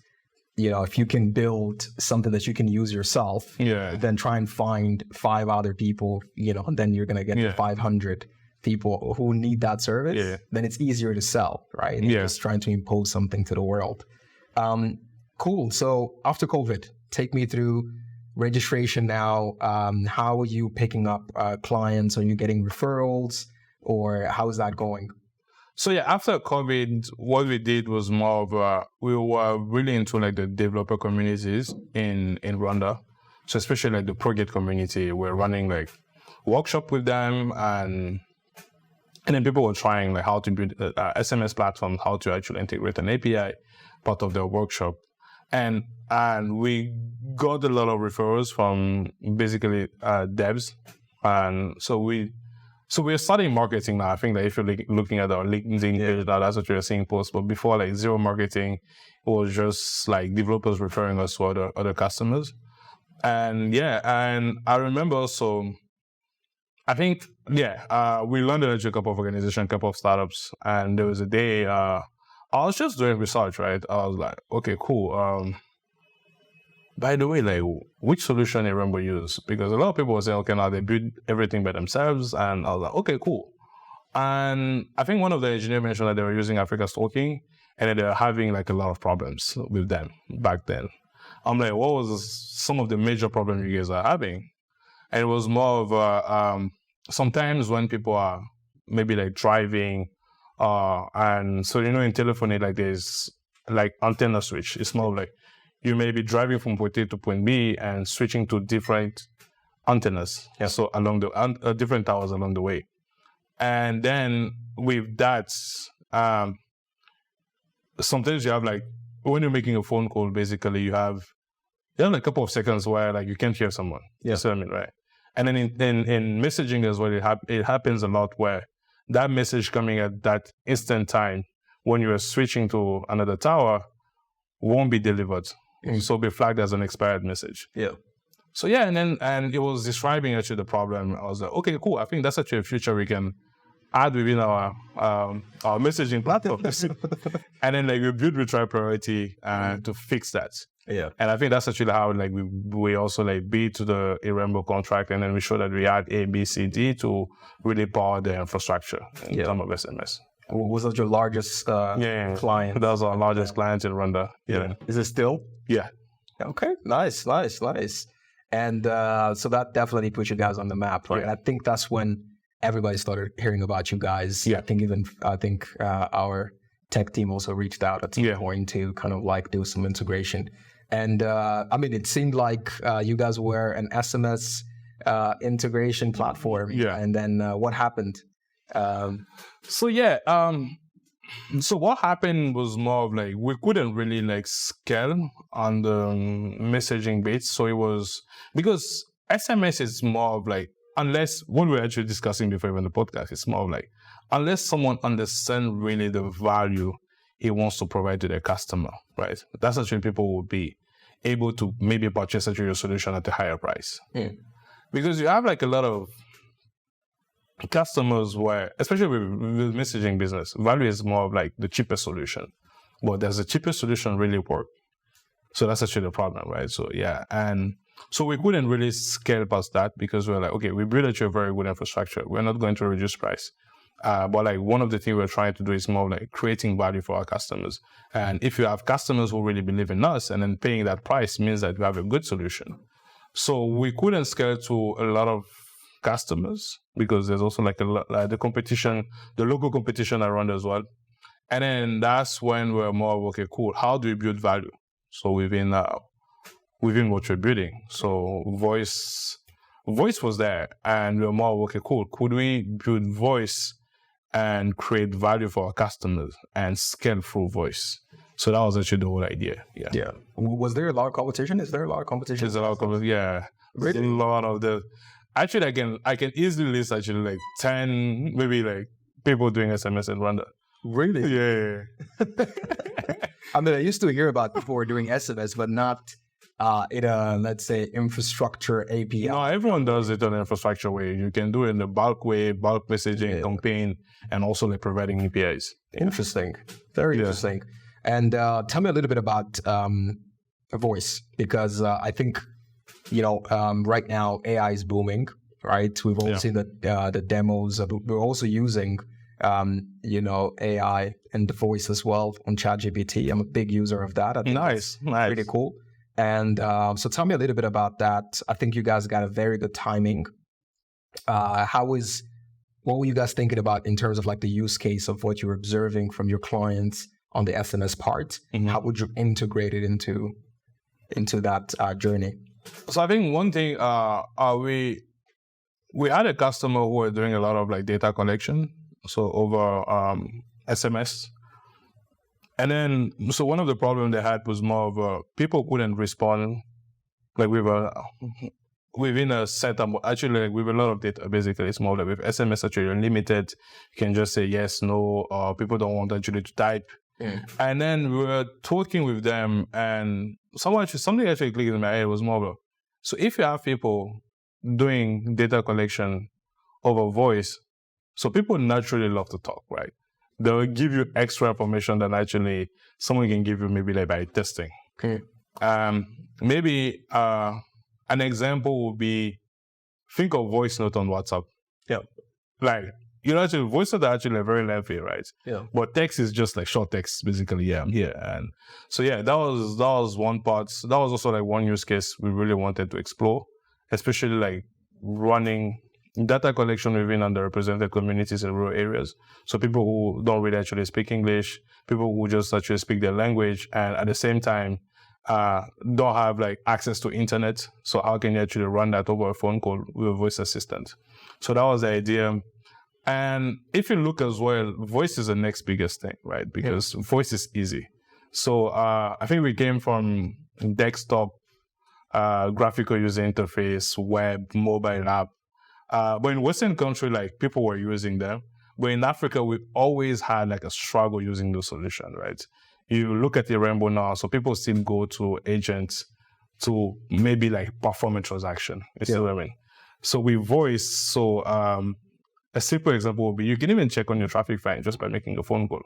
S2: if you can build something that you can use yourself, then try and find 5 other people, and then you're going to get to 500 people who need that service. Then it's easier to sell, right? Just trying to impose something to the world. Cool. So after COVID, take me through registration now. How are you picking up clients? Are you getting referrals, or how is that going?
S1: So yeah, after COVID, what we did was more of we were really into like the developer communities in Rwanda. So especially like the Prograde community, we're running like workshop with them, and then people were trying like how to build SMS platforms, how to actually integrate an API, part of their workshop. And we got a lot of referrals from basically devs. And so we're starting marketing now. I think that if you're looking at our LinkedIn page now, that's what you're seeing posts. But before, like zero marketing, it was just like developers referring us to other customers. And and I remember also, I think, we learned a couple of organizations, a couple of startups. And there was a day, I was just doing research, right? I was like, okay, cool. By the way, like, which solution did Rembo use? Because a lot of people were saying, okay, now they build everything by themselves. And I was like, okay, cool. And I think one of the engineers mentioned that they were using Africa Stalking, and that they were having like a lot of problems with them back then. I'm like, what was some of the major problems you guys are having? And it was more of sometimes when people are maybe like driving, and so, in telephony, like there's like antenna switch. It's more like you may be driving from point A to point B and switching to different antennas. So along the different towers along the way. And then with that, sometimes you have like, when you're making a phone call, basically you have like a couple of seconds where like you can't hear someone. You see what I mean, right? And then in messaging as well, it happens a lot where that message coming at that instant time when you are switching to another tower won't be delivered. So be flagged as an expired message.
S2: Yeah.
S1: So yeah, and it was describing actually the problem. I was like, okay, cool. I think that's actually a feature we can add within our messaging platforms. And then like we build retry priority to fix that.
S2: Yeah.
S1: And I think that's actually how like we also like beat to the Irembo contract, and then we show that we add A, B, C, D to really power the infrastructure in terms of SMS.
S2: Was that your largest client?
S1: That was our largest client in Rwanda. Yeah.
S2: Is it still?
S1: Yeah.
S2: Okay. Nice. And so that definitely put you guys on the map, right?
S1: Yeah.
S2: I think that's when everybody started hearing about you guys.
S1: Yeah.
S2: I think our tech team also reached out at some point to kind of like do some integration. And I mean, it seemed like you guys were an SMS integration platform.
S1: Yeah.
S2: And then what happened?
S1: So what happened was more of like we couldn't really like scale on the messaging bit. So it was because SMS is more of like, unless what we were actually discussing before even the podcast, it's more of like unless someone understands really the value he wants to provide to their customer, right? That's actually people will be able to maybe purchase actually your solution at a higher price. Because you have like a lot of customers where, especially with messaging business, value is more of like the cheapest solution. But does the cheapest solution really work? So that's actually the problem, right? So yeah, and so we couldn't really scale past that because we're like, okay, we built actually a very good infrastructure. We're not going to reduce price. But like one of the things we're trying to do is more like creating value for our customers. And if you have customers who really believe in us and then paying that price means that we have a good solution. So we couldn't scale to a lot of customers because there's also like the competition, the local competition around as well. And then that's when we're more, okay, cool. How do we build value? So within what we're building. So voice was there and we're more, okay, cool. Could we build voice and create value for our customers and scale through voice? So that was actually the whole idea. Yeah.
S2: Was there a lot of competition? Is there a lot of competition?
S1: There's a lot of competition. Yeah.
S2: Really?
S1: A lot of the. Actually, I can easily list actually like 10, maybe like people doing SMS in Rwanda.
S2: Really?
S1: Yeah.
S2: I mean, I used to hear about before doing SMS, but not in a, let's say, infrastructure API.
S1: No, everyone does it on an infrastructure way. You can do it in the bulk way, bulk messaging, campaign, and also like providing APIs.
S2: Interesting. Very interesting. And tell me a little bit about voice, because I think, right now AI is booming, right? We've all seen the demos. We're also using, AI and the voice as well on ChatGPT. I'm a big user of that. I think
S1: Nice.
S2: Pretty cool. And so tell me a little bit about that. I think you guys got a very good timing. What were you guys thinking about in terms of like the use case of what you're observing from your clients on the SMS part?
S1: Mm-hmm.
S2: How would you integrate it into that journey?
S1: So I think one thing, we had a customer who were doing a lot of like data collection, so over SMS. And then, so one of the problems they had was more of people couldn't respond like within a set of, actually like with a lot of data, basically it's more like with SMS actually you're limited, you can just say yes, no, or people don't want actually to type. And then we were talking with them and something actually clicked in my head was more of so if you have people doing data collection over voice, so people naturally love to talk, right? They'll give you extra information than actually someone can give you maybe like by testing. Maybe an example would be, think of voice note on WhatsApp.
S2: Yeah.
S1: Like, actually voice notes are actually very lengthy, right?
S2: Yeah.
S1: But text is just like short text, basically. Yeah. And so that was one part. That was also like one use case we really wanted to explore, especially like running data collection within underrepresented communities in rural areas. So people who don't really actually speak English, people who just actually speak their language, and at the same time don't have like access to internet. So how can you actually run that over a phone call with a voice assistant? So that was the idea. And if you look as well, voice is the next biggest thing, right? Because voice is easy. So I think we came from desktop graphical user interface, web, mobile app. But in Western countries, like people were using them. But in Africa, we always had like a struggle using those solutions, right? You look at the rainbow now, so people still go to agents to maybe like perform a transaction. You see what I mean? So with voice, a simple example would be you can even check on your traffic fine just by making a phone call.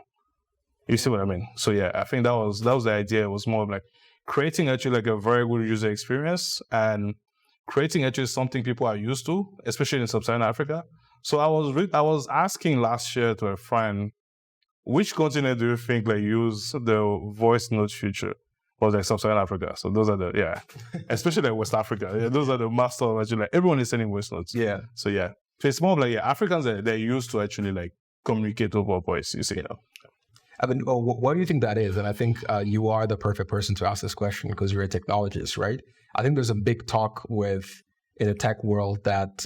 S1: You see what I mean? So yeah, I think that was the idea. It was more of like creating actually like a very good user experience and creating actually something people are used to, especially in Sub-Saharan Africa. So I was asking last year to a friend, which continent do you think like use the voice note feature? Was like Sub-Saharan Africa. So those are especially like West Africa. Yeah, those are the master of actually like everyone is sending voice notes.
S2: Yeah.
S1: So yeah. So it's more of like Africans they're used to actually like communicate over voice, you see.
S2: I mean, what do you think that is? And I think you are the perfect person to ask this question because you're a technologist, right? I think there's a big talk in the tech world that,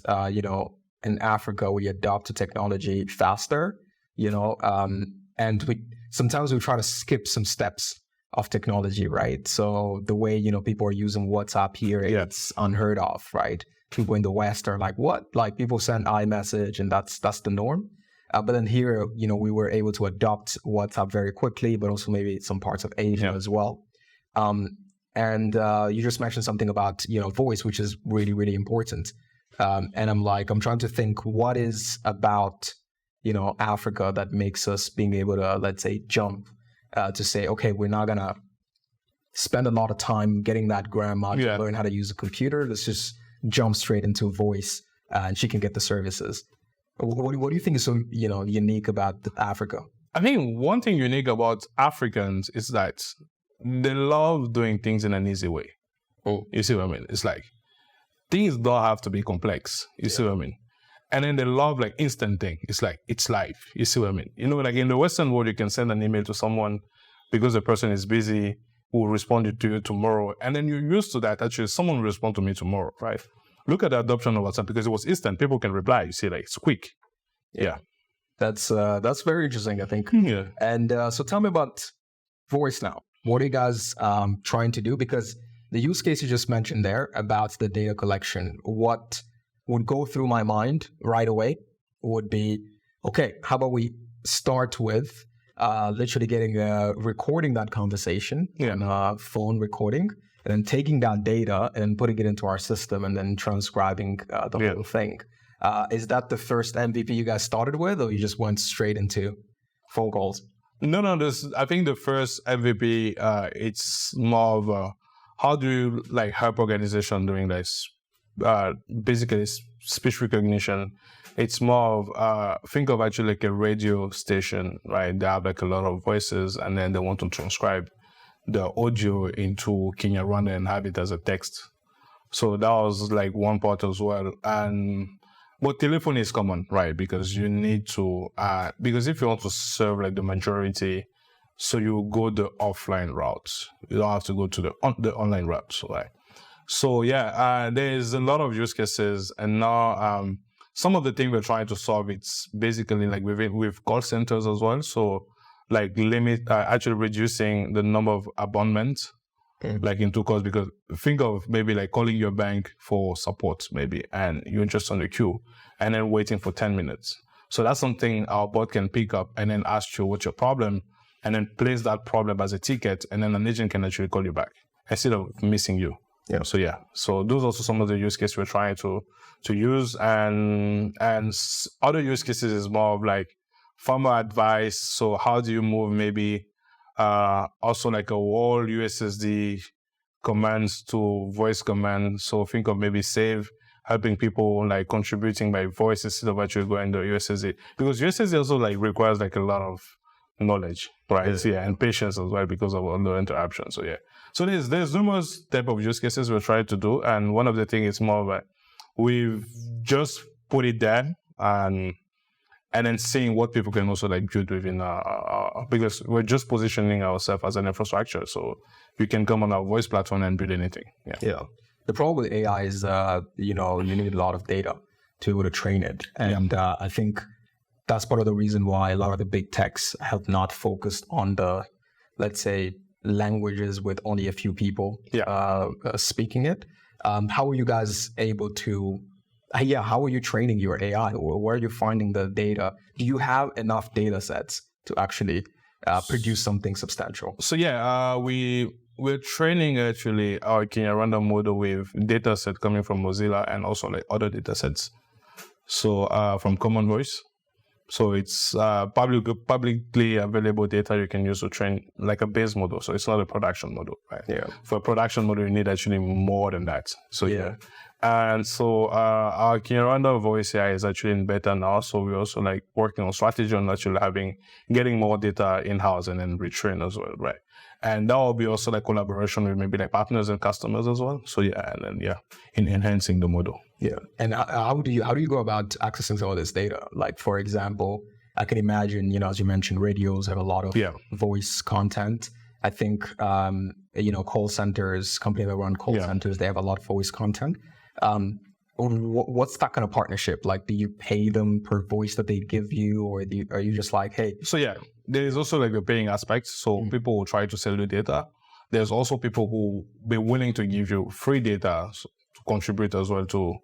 S2: in Africa, we adopt the technology faster, and sometimes we try to skip some steps of technology, right? So the way, people are using WhatsApp here, it's unheard of, right? People in the West are like, what? Like people send iMessage and that's the norm. But then here, we were able to adopt WhatsApp very quickly, but also maybe some parts of Asia as well. And you just mentioned something about, voice, which is really, really important. And I'm trying to think what is about, Africa that makes us being able to, let's say, jump to say, okay, we're not going to spend a lot of time getting that grandma to learn how to use a computer. Let's just jump straight into voice and she can get the services. What do you think is so, unique about Africa?
S1: I think one thing unique about Africans is that they love doing things in an easy way.
S2: Oh.
S1: You see what I mean? It's like things don't have to be complex. You see what I mean? And then they love like instant thing. It's like, it's live. You see what I mean? Like in the Western world, you can send an email to someone because the person is busy, who will respond to you tomorrow. And then you're used to that. Actually, someone will respond to me tomorrow, right? Look at the adoption of WhatsApp because it was instant. People can reply. You see, like it's quick. Yeah.
S2: That's very interesting, I think.
S1: Yeah.
S2: And so tell me about voice now. What are you guys trying to do? Because the use case you just mentioned there about the data collection, what would go through my mind right away would be, okay, how about we start with literally recording that conversation on a phone recording, and then taking that data and putting it into our system and then transcribing the whole thing. Is that the first MVP you guys started with, or you just went straight into phone calls?
S1: No. I think the first MVP, it's more of how do you like help organization doing this? Basically, speech recognition. It's more of think of actually like a radio station, right? They have like a lot of voices, and then they want to transcribe the audio into Kinyarwanda and have it as a text. So that was like one part as well. But telephony is common, right? Because you need to, because if you want to serve like the majority, so you go the offline route. You don't have to go to the online route, right? So there's a lot of use cases, and now some of the things we're trying to solve, it's basically like with call centers as well. So like actually reducing the number of abandonments, like in 2 calls, because think of maybe like calling your bank for support maybe, and you're just on the queue and then waiting for 10 minutes. So that's something our bot can pick up and then ask you what's your problem, and then place that problem as a ticket, and then an agent can actually call you back instead of missing you. Yeah. So those are also some of the use cases we're trying to use, and other use cases is more of like farmer advice. So how do you move maybe also like a whole USSD commands to voice commands. So think of maybe save, helping people like contributing by voice instead of actually going to USSD, because USSD also like requires like a lot of knowledge, right? Yeah, and patience as well because of all the interruptions. So there's numerous type of use cases we're trying to do, and one of the things is more like we've just put it there and then seeing what people can also like build within because we're just positioning ourselves as an infrastructure, so you can come on our voice platform and build anything. Yeah.
S2: The problem with AI is you need a lot of data to be able to train it, and I think that's part of the reason why a lot of the big techs have not focused on the, let's say, languages with only a few people speaking it. How are you guys able to? How are you training your AI? Or where are you finding the data? Do you have enough data sets to actually produce something substantial?
S1: So we're training actually our Kenya random model with data set coming from Mozilla and also like other data sets. So from Common Voice. So it's publicly available data you can use to train like a base model. So it's not a production model, right?
S2: Yeah.
S1: For a production model, you need actually more than that. So And so our Kenya random voice AI is actually in beta now. So we're also like working on strategy on actually getting more data in-house and then retrain as well, right? And that will be also like collaboration with maybe like partners and customers as well. So in enhancing the model.
S2: Yeah. And how do you go about accessing all this data? Like, for example, I can imagine, as you mentioned, radios have a lot of voice content. I think, call centers, companies that run call centers, they have a lot of voice content. What's that kind of partnership? Like, do you pay them per voice that they give you, or are you just like, hey?
S1: So there is also like the paying aspect. So people will try to sell you data. There's also people who be willing to give you free data to contribute as well to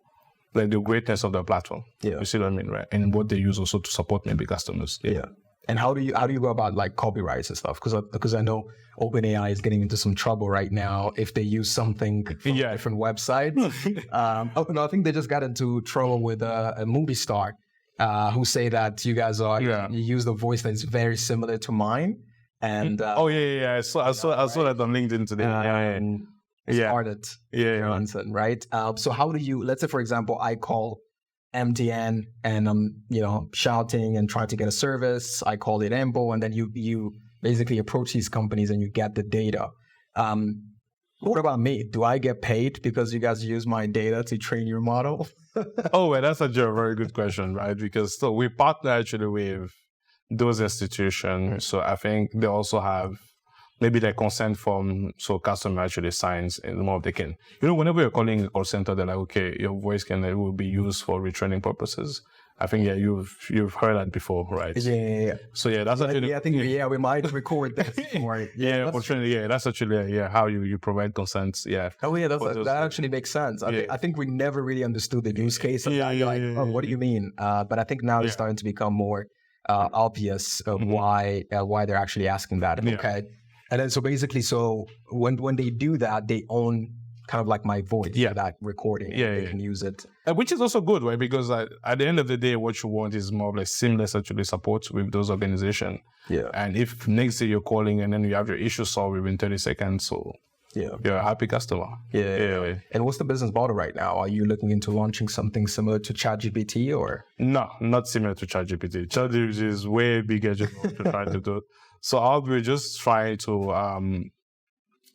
S1: like the greatness of the platform. Yeah. You see what I mean, right? And what they use also to support maybe customers.
S2: Yeah. And how do you go about like copyrights and stuff? Because I know OpenAI is getting into some trouble right now if they use something from different websites. I think they just got into trouble with a movie star who say that you guys you use the voice that's very similar to mine. And
S1: I saw that on LinkedIn today.
S2: Started Johnson, right? So how do you? Let's say, for example, I call MTN and I'm shouting and trying to get a service. I call it Ambo, and then you basically approach these companies and you get the data. What about me? Do I get paid because you guys use my data to train your model?
S1: That's actually a very good question, right? Because we partner actually with those institutions. So I think they also have maybe the consent form, so customer actually signs in the moment they can. Whenever you're calling a call center, they're like, okay, your voice will be used for retraining purposes. I think you've heard that before, right?
S2: Yeah.
S1: So that's actually
S2: I think we might record that.
S1: That's actually how you provide consent. Yeah.
S2: Oh yeah, that actually makes sense. I think we never really understood the use case. What do you mean? But I think now it's starting to become more obvious of why they're actually asking that. Okay. And then so basically, when they do that, they own kind of like my voice for that recording. They can use it.
S1: Which is also good, right? Because at the end of the day, what you want is more of like seamless actually support with those organizations.
S2: Yeah.
S1: And if next day you're calling and then you have your issue solved within 30 seconds, you're a happy customer.
S2: Yeah. And what's the business model right now? Are you looking into launching something similar to ChatGPT or?
S1: No, not similar to ChatGPT. ChatGPT is way bigger than what we're trying to do. So we're just trying to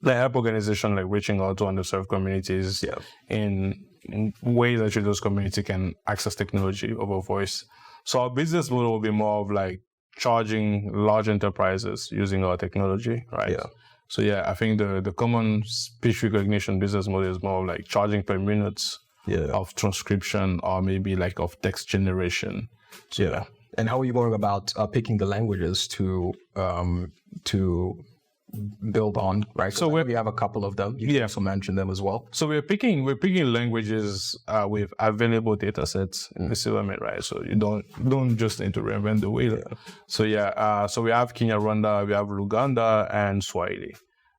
S1: help organizations like reaching out to underserved communities in ways that those communities can access technology over voice. So our business model will be more of like charging large enterprises using our technology, right? Yeah. So I think the common speech recognition business model is more of like charging per minute of transcription or maybe like of text generation. So,
S2: And how are you going about picking the languages to build on, right? So we have a couple of them. You also mentioned them as well.
S1: So we're picking languages with available data sets in the Silvermate, right? So you don't just need to reinvent the wheel. So so we have Kenya Rwanda, we have Luganda, and Swahili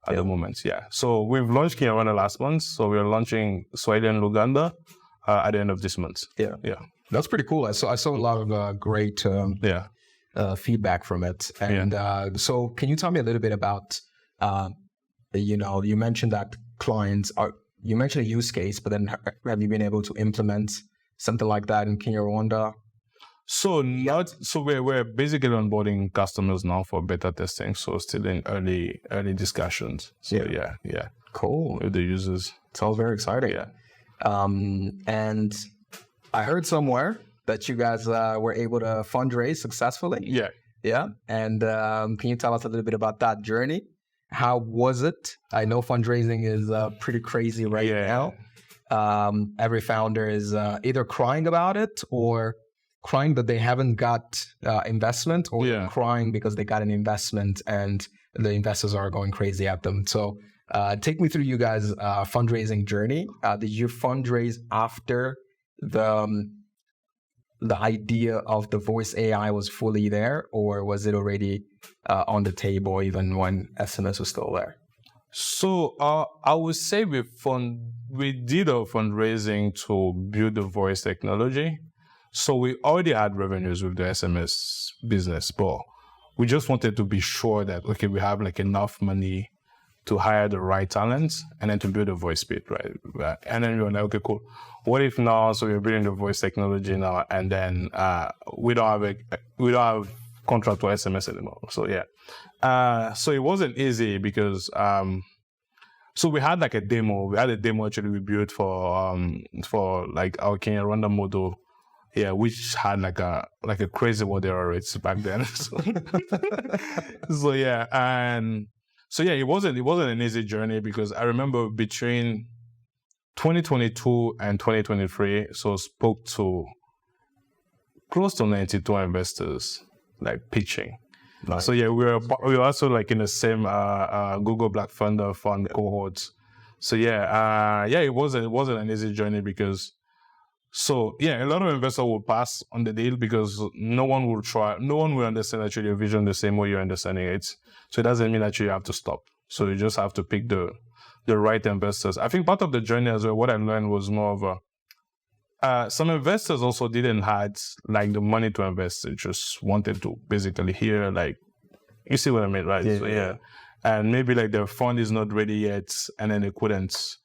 S1: at the moment. So we've launched Kenya Rwanda last month. So we're launching Swahili and Luganda at the end of this month. Yeah.
S2: That's pretty cool. I saw a lot of great feedback from it. And so can you tell me a little bit about, you mentioned that you mentioned a use case, but then have you been able to implement something like that in Kenya Rwanda?
S1: So we're basically onboarding customers now for beta testing. So still in early discussions. So yeah.
S2: Cool.
S1: With the users.
S2: Sounds very exciting.
S1: Yeah.
S2: And I heard somewhere that you guys were able to fundraise successfully. Yeah. And can you tell us a little bit about that journey? How was it? I know fundraising is pretty crazy right now. Every founder is either crying about it or crying that they haven't got investment, or crying because they got an investment and the investors are going crazy at them. So take me through you guys' fundraising journey. Did you fundraise after the idea of the voice AI was fully there, or was it already on the table even when SMS was still there?
S1: So I would say we did a fundraising to build the voice technology. So we already had revenues with the SMS business, but we just wanted to be sure that, okay, we have like enough money to hire the right talents and then to build a voice bit, right? And then we were like, okay, cool. What if now, so we're building the voice technology now, and then we don't have contract for SMS anymore. So yeah. So it wasn't easy because so we had like a demo. We had a demo actually we built for like our Kenya random model. Yeah, which had like a crazy what error rates back then. So yeah, and so yeah, it wasn't an easy journey because I remember between 2022 and 2023, so spoke to close to 92 investors like pitching. Nice. So yeah, we were also like in the same Google Black Thunder Fund cohorts. So yeah, it wasn't an easy journey because. So yeah, a lot of investors will pass on the deal because no one will understand actually your vision the same way you're understanding it. So it doesn't mean that you have to stop. So you just have to pick the right investors. I think part of the journey as well, what I learned was more of some investors also didn't had like the money to invest. They just wanted to basically hear like, you see what I mean, right? Yeah, so yeah. And maybe like their fund is not ready yet, and then they couldn't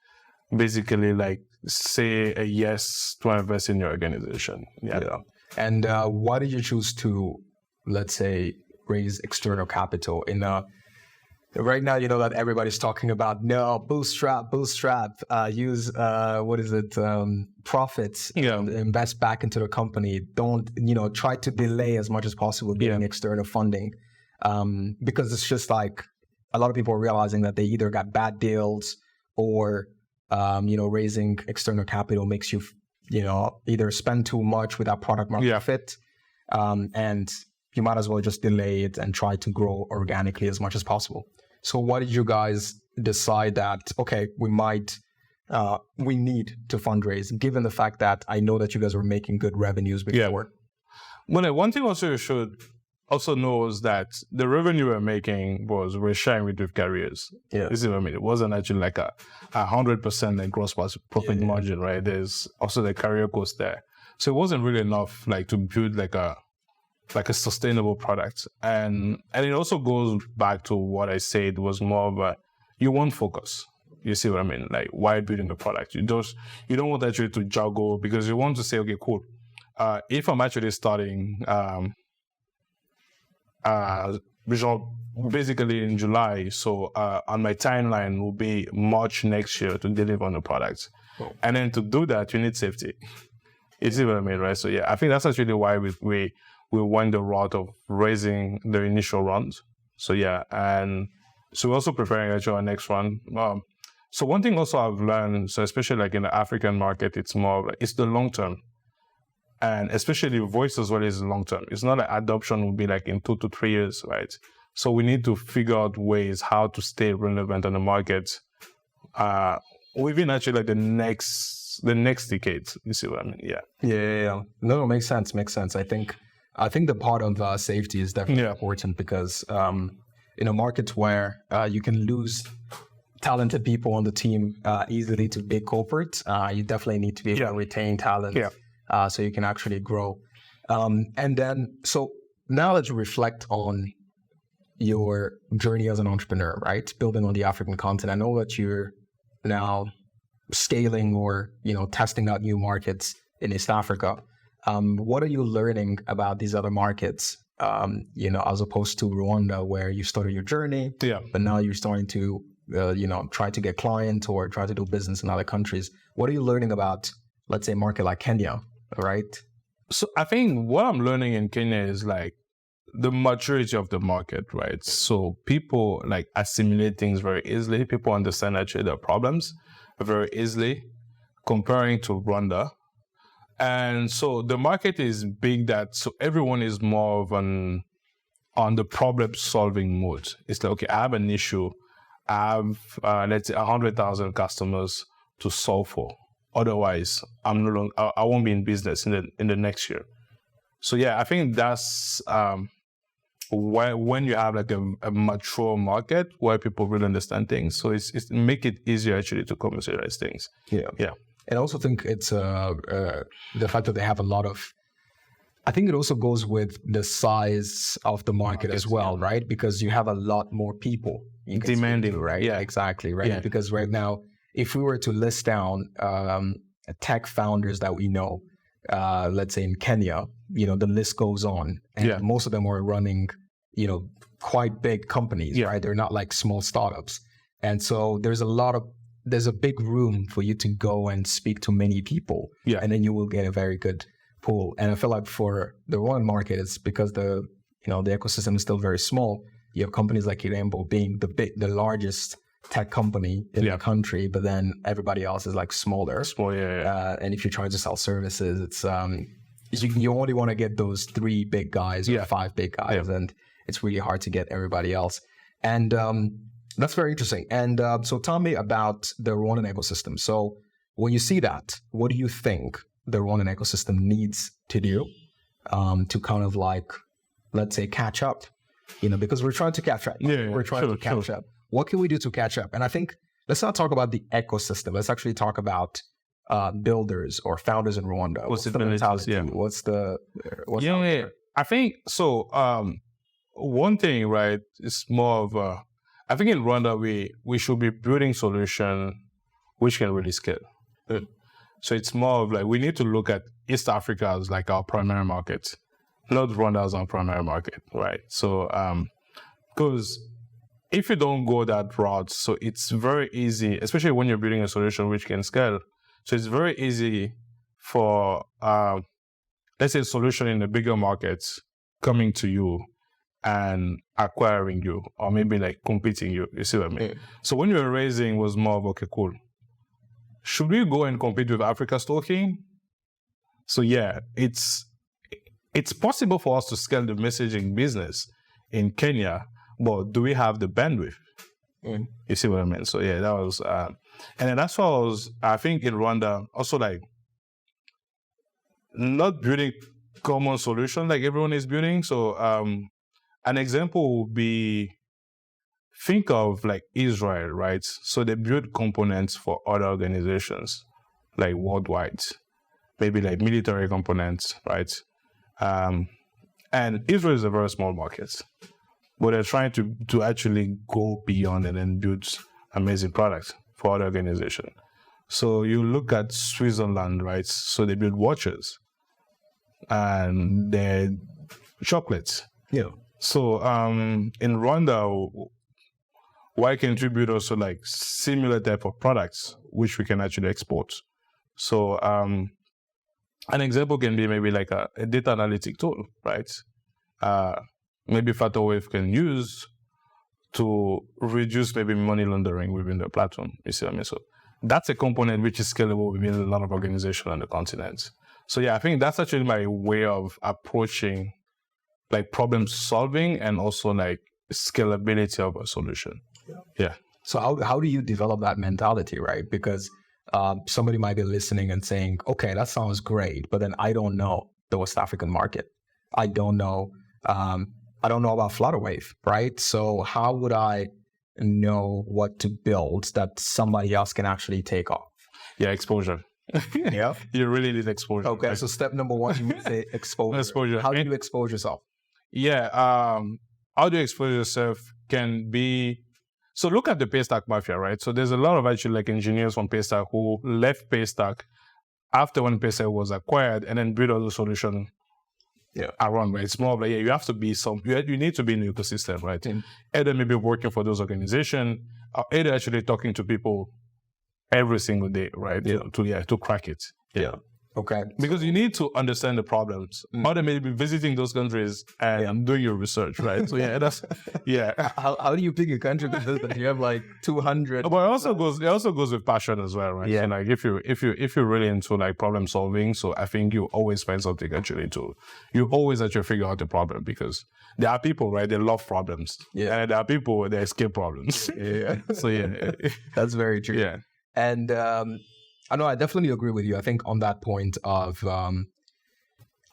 S1: basically like say a yes to invest in your organization. Yeah.
S2: And why did you choose to, let's say, raise external capital in right now? You know that everybody's talking about bootstrap, use profits, invest back into the company. Don't try to delay as much as possible getting external funding, because it's just like a lot of people are realizing that they either got bad deals or raising external capital makes you, either spend too much without product market fit, and you might as well just delay it and try to grow organically as much as possible. So why did you guys decide that, okay, we need to fundraise, given the fact that I know that you guys were making good revenues before?
S1: Well, one thing also you should also know is that the revenue we're making we're sharing with carriers. Yeah. You see what I mean? It wasn't actually like a 100% like gross profit margin, right? There's also the carrier cost there. So it wasn't really enough like to build like a sustainable product. And it also goes back to what I said was more of you want focus. You see what I mean? Like while building the product. You don't want actually to juggle, because you want to say, okay, cool. If I'm actually starting basically in July, so on my timeline will be March next year to deliver on the product. Oh. And then to do that, you need safety. You see what I mean, right? So yeah, I think that's actually why we went the route of raising the initial round. So yeah, and so we're also preparing actually our next round. So one thing also I've learned, so especially like in the African market, it's the long term. And especially voice as well is long term. It's not like adoption will be like in 2 to 3 years, right? So we need to figure out ways how to stay relevant on the market within actually like the next decade. You see what I mean?
S2: Yeah. No, makes sense. I think the part of safety is definitely important, because in a market where you can lose talented people on the team easily to big corporates, you definitely need to be able to retain talent. Yeah. So you can actually grow. And then, so now let's reflect on your journey as an entrepreneur, right? Building on the African continent. I know that you're now scaling or, testing out new markets in East Africa. What are you learning about these other markets, as opposed to Rwanda, where you started your journey, but now you're starting to, try to get clients or try to do business in other countries? What are you learning about, let's say, a market like Kenya? Right.
S1: So I think what I'm learning in Kenya is like the maturity of the market, right? So people like assimilate things very easily. People understand actually their problems very easily, comparing to Rwanda. And so the market is big, so everyone is more of an on the problem-solving mode. It's like, okay, I have an issue. I have, let's say, 100,000 customers to solve for. Otherwise, I'm no longer, I won't be in business in the next year. So yeah, I think that's when you have like a mature market where people really understand things. So it's make it easier actually to commercialize things. Yeah.
S2: And I also think it's the fact that they have a lot of. I think it also goes with the size of the market as well, right? Because you have a lot more people
S1: demanding,
S2: right?
S1: Yeah,
S2: exactly, right. Yeah. Because right now, if we were to list down tech founders that we know, let's say in Kenya, the list goes on, and most of them are running, quite big companies, right? They're not like small startups, and so there's a big room for you to go and speak to many people, and then you will get a very good pool. And I feel like for the Rwandan market, it's because the ecosystem is still very small. You have companies like Irembo being the largest tech company in the country, but then everybody else is like smaller. And if you're trying to sell services, it's you only want to get those 3 big guys or 5 big guys, and it's really hard to get everybody else. And that's very interesting. And so tell me about the Rwandan ecosystem. So when you see that, what do you think the Rwandan ecosystem needs to do to kind of like, let's say, catch up? Because we're trying to catch up. We're trying to catch up. What can we do to catch up? And I think let's not talk about the ecosystem. Let's actually talk about builders or founders in Rwanda. What's the mentality?
S1: I think so. One thing, right, is more of I think in Rwanda we should be building solution which can really scale. So it's more of like we need to look at East Africa as like our primary market, not Rwanda as our primary market, right? So because if you don't go that route, so it's very easy, especially when you're building a solution which can scale. So it's very easy for, let's say, a solution in the bigger markets coming to you and acquiring you, or maybe like competing you. You see what I mean? So when you were raising, was more of, okay, cool. Should we go and compete with Africa's talking? So yeah, it's possible for us to scale the messaging business in Kenya, but do we have the bandwidth? You see what I mean? So yeah, that was, and then that's why I think in Rwanda, also like, not building common solution like everyone is building. So an example would be, think of like Israel, right? So they build components for other organizations, like worldwide, maybe like military components, right? And Israel is a very small market, but they're trying to actually go beyond and then build amazing products for other organizations. So you look at Switzerland, right? So they build watches and they're chocolates. Yeah. So in Rwanda, why can't we build also like similar type of products which we can actually export? So an example can be maybe like a data analytic tool, right? Maybe FatoWave can use to reduce maybe money laundering within the platform. You see what I mean? So that's a component which is scalable within a lot of organizations on the continent. So yeah, I think that's actually my way of approaching like problem solving and also like scalability of a solution. Yeah.
S2: So how do you develop that mentality, right? Because somebody might be listening and saying, okay, that sounds great, but then I don't know the West African market. I don't know about FlutterWave, right? So how would I know what to build that somebody else can actually take off?
S1: Yeah, exposure.
S2: Yeah.
S1: You really need exposure.
S2: Okay, so step number 1, you say exposure. How do you expose yourself?
S1: Yeah, how do you expose yourself can be, so look at the Paystack Mafia, right? So there's a lot of actually like engineers from Paystack who left Paystack after when Paystack was acquired and then build other solution around, right? It's more of like, you have to be you need to be in the ecosystem, right? Either maybe working for those organizations, or either actually talking to people every single day, right? To crack it. Yeah.
S2: Okay.
S1: Because you need to understand the problems. Or they may be visiting those countries and doing your research, right? So
S2: How do you pick a country to visit? You have like 200.
S1: But it also goes with passion as well, right?
S2: Yeah.
S1: So like if you're really into like problem solving, so I think you always find something actually you always actually figure out the problem, because there are people, right? They love problems.
S2: Yeah.
S1: And there are people they escape problems.
S2: Yeah.
S1: So yeah.
S2: That's very true.
S1: Yeah.
S2: And I know I definitely agree with you. I think on that point of,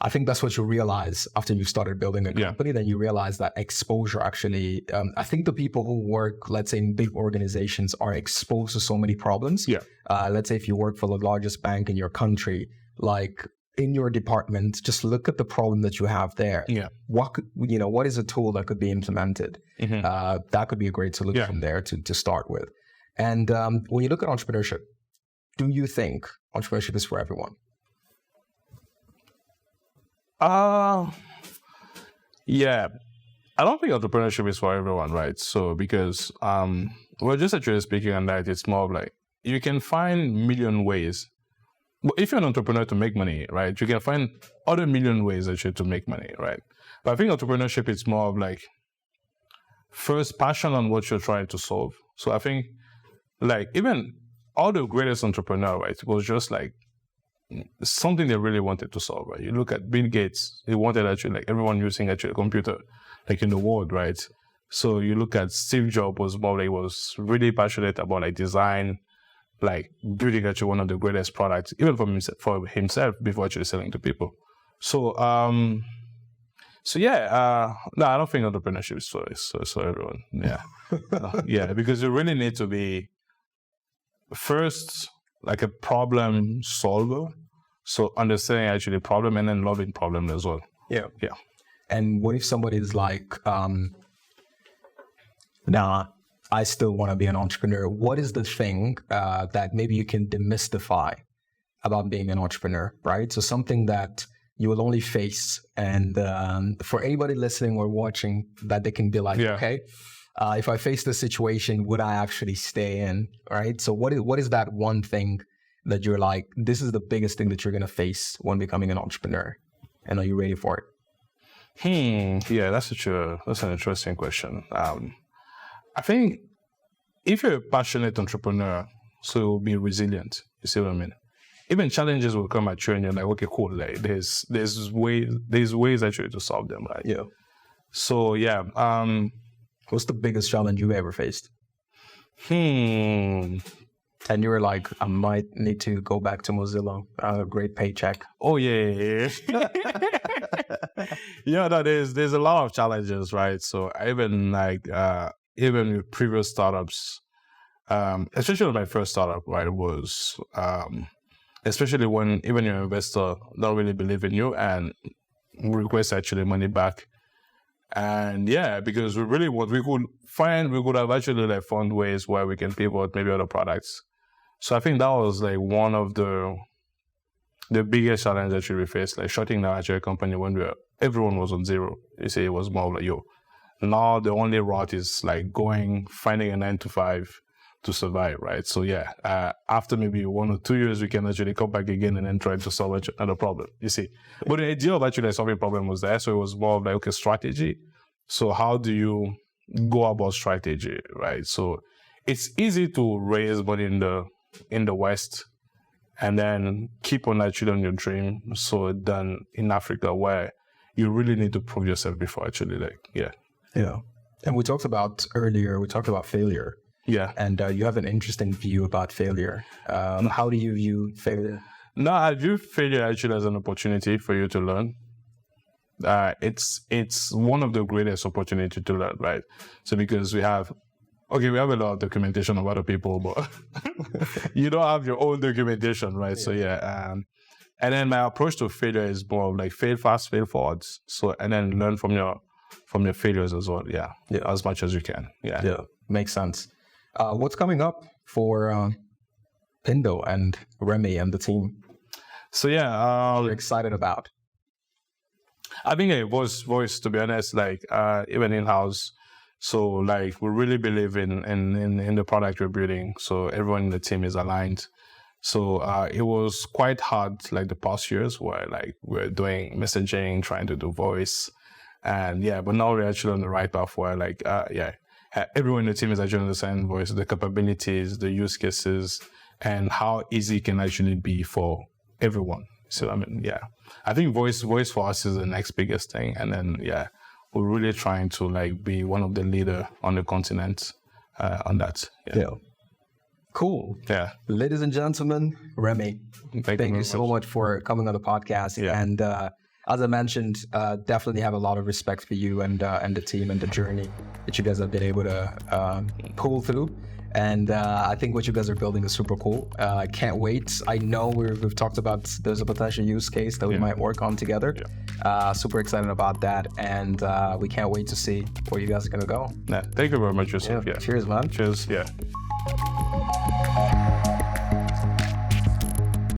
S2: I think that's what you realize after you started building a company. Then you realize that exposure actually, I think the people who work, let's say in big organizations, are exposed to so many problems.
S1: Yeah.
S2: Let's say if you work for the largest bank in your country, like in your department, just look at the problem that you have there.
S1: Yeah.
S2: What is a tool that could be implemented? That could be a great solution there to start with. And when you look at entrepreneurship, do you think entrepreneurship is for everyone?
S1: Yeah. I don't think entrepreneurship is for everyone, right? So because we're just actually speaking on that, it's more of like you can find million ways. But if you're an entrepreneur to make money, right, you can find other million ways actually to make money, right? But I think entrepreneurship is more of like first passion on what you're trying to solve. So I think like even all the greatest entrepreneur, right, it was just like something they really wanted to solve, right? You look at Bill Gates, he wanted actually like everyone using actually a computer, like in the world, right? So you look at Steve Jobs, was more like, was really passionate about like design, like building actually one of the greatest products, even for himself before actually selling to people. So, no, I don't think entrepreneurship is for everyone. Yeah, because you really need to be first like a problem solver, so understanding actually the problem and then loving problem as well. Yeah.
S2: And what if somebody's like, nah, I still want to be an entrepreneur? What is the thing that maybe you can demystify about being an entrepreneur, right? So something that you will only face, and for anybody listening or watching, that they can be like, okay, if I face this situation, would I actually stay in, right? So what is that one thing that you're like, this is the biggest thing that you're going to face when becoming an entrepreneur? And are you ready for it?
S1: Yeah, that's an interesting question. I think if you're a passionate entrepreneur, so you'll be resilient. You see what I mean? Even challenges will come at you and you're like, okay, cool. Like there's ways actually to solve them, right?
S2: Yeah.
S1: So yeah.
S2: What's the biggest challenge you've ever faced? And you were like, I might need to go back to Mozilla. A great paycheck.
S1: Oh yeah. No, there's a lot of challenges, right? So even with previous startups, especially my first startup, right, was especially when even your investor don't really believe in you and request actually money back. And yeah, because we could have actually like found ways where we can pivot maybe other products. So I think that was like one of the biggest challenges that we faced, like shutting down actually a company when everyone was on zero. You see, it was more like, now the only route is like finding a 9-to-5 to survive, right? So yeah, after maybe 1 or 2 years, we can actually come back again and then try to solve another problem, you see. But the idea of actually solving problem was there, so it was more of like, okay, strategy. So how do you go about strategy, right? So it's easy to raise money in the West and then keep on actually on your dream. So then in Africa, where you really need to prove yourself before actually Yeah.
S2: And we talked about failure.
S1: Yeah.
S2: And you have an interesting view about failure. How do you view failure?
S1: No, I view failure actually as an opportunity for you to learn. It's one of the greatest opportunities to learn, right? So because we have a lot of documentation of other people, but you don't have your own documentation, right? Yeah. So yeah. And then my approach to failure is more of like fail fast, fail forwards. So, and then learn from your failures as well. Yeah. As much as you can. Yeah.
S2: Makes sense. What's coming up for Pindo and Remy and the team?
S1: So yeah,
S2: you're excited about?
S1: I think voice, to be honest, like even in-house. So like we really believe in the product we're building. So everyone in the team is aligned. So it was quite hard, like the past years, where like we're doing messaging, trying to do voice, and but now we're actually on the right path where like everyone in the team is actually understanding voice, the capabilities, the use cases, and how easy it can actually be for everyone. So I mean, I think voice for us is the next biggest thing, and then we're really trying to like be one of the leader on the continent on that.
S2: Cool.
S1: Yeah.
S2: Ladies and gentlemen, Remy, thank you so much for coming on the podcast.
S1: Yeah.
S2: And as I mentioned, definitely have a lot of respect for you and the team and the journey that you guys have been able to pull through. And I think what you guys are building is super cool. I can't wait. I know we've talked about there's a potential use case that we might work on together. Super excited about that. And we can't wait to see where you guys are going to go.
S1: Thank you very much, Joseph.
S2: Cheers, man.
S1: Cheers. Yeah.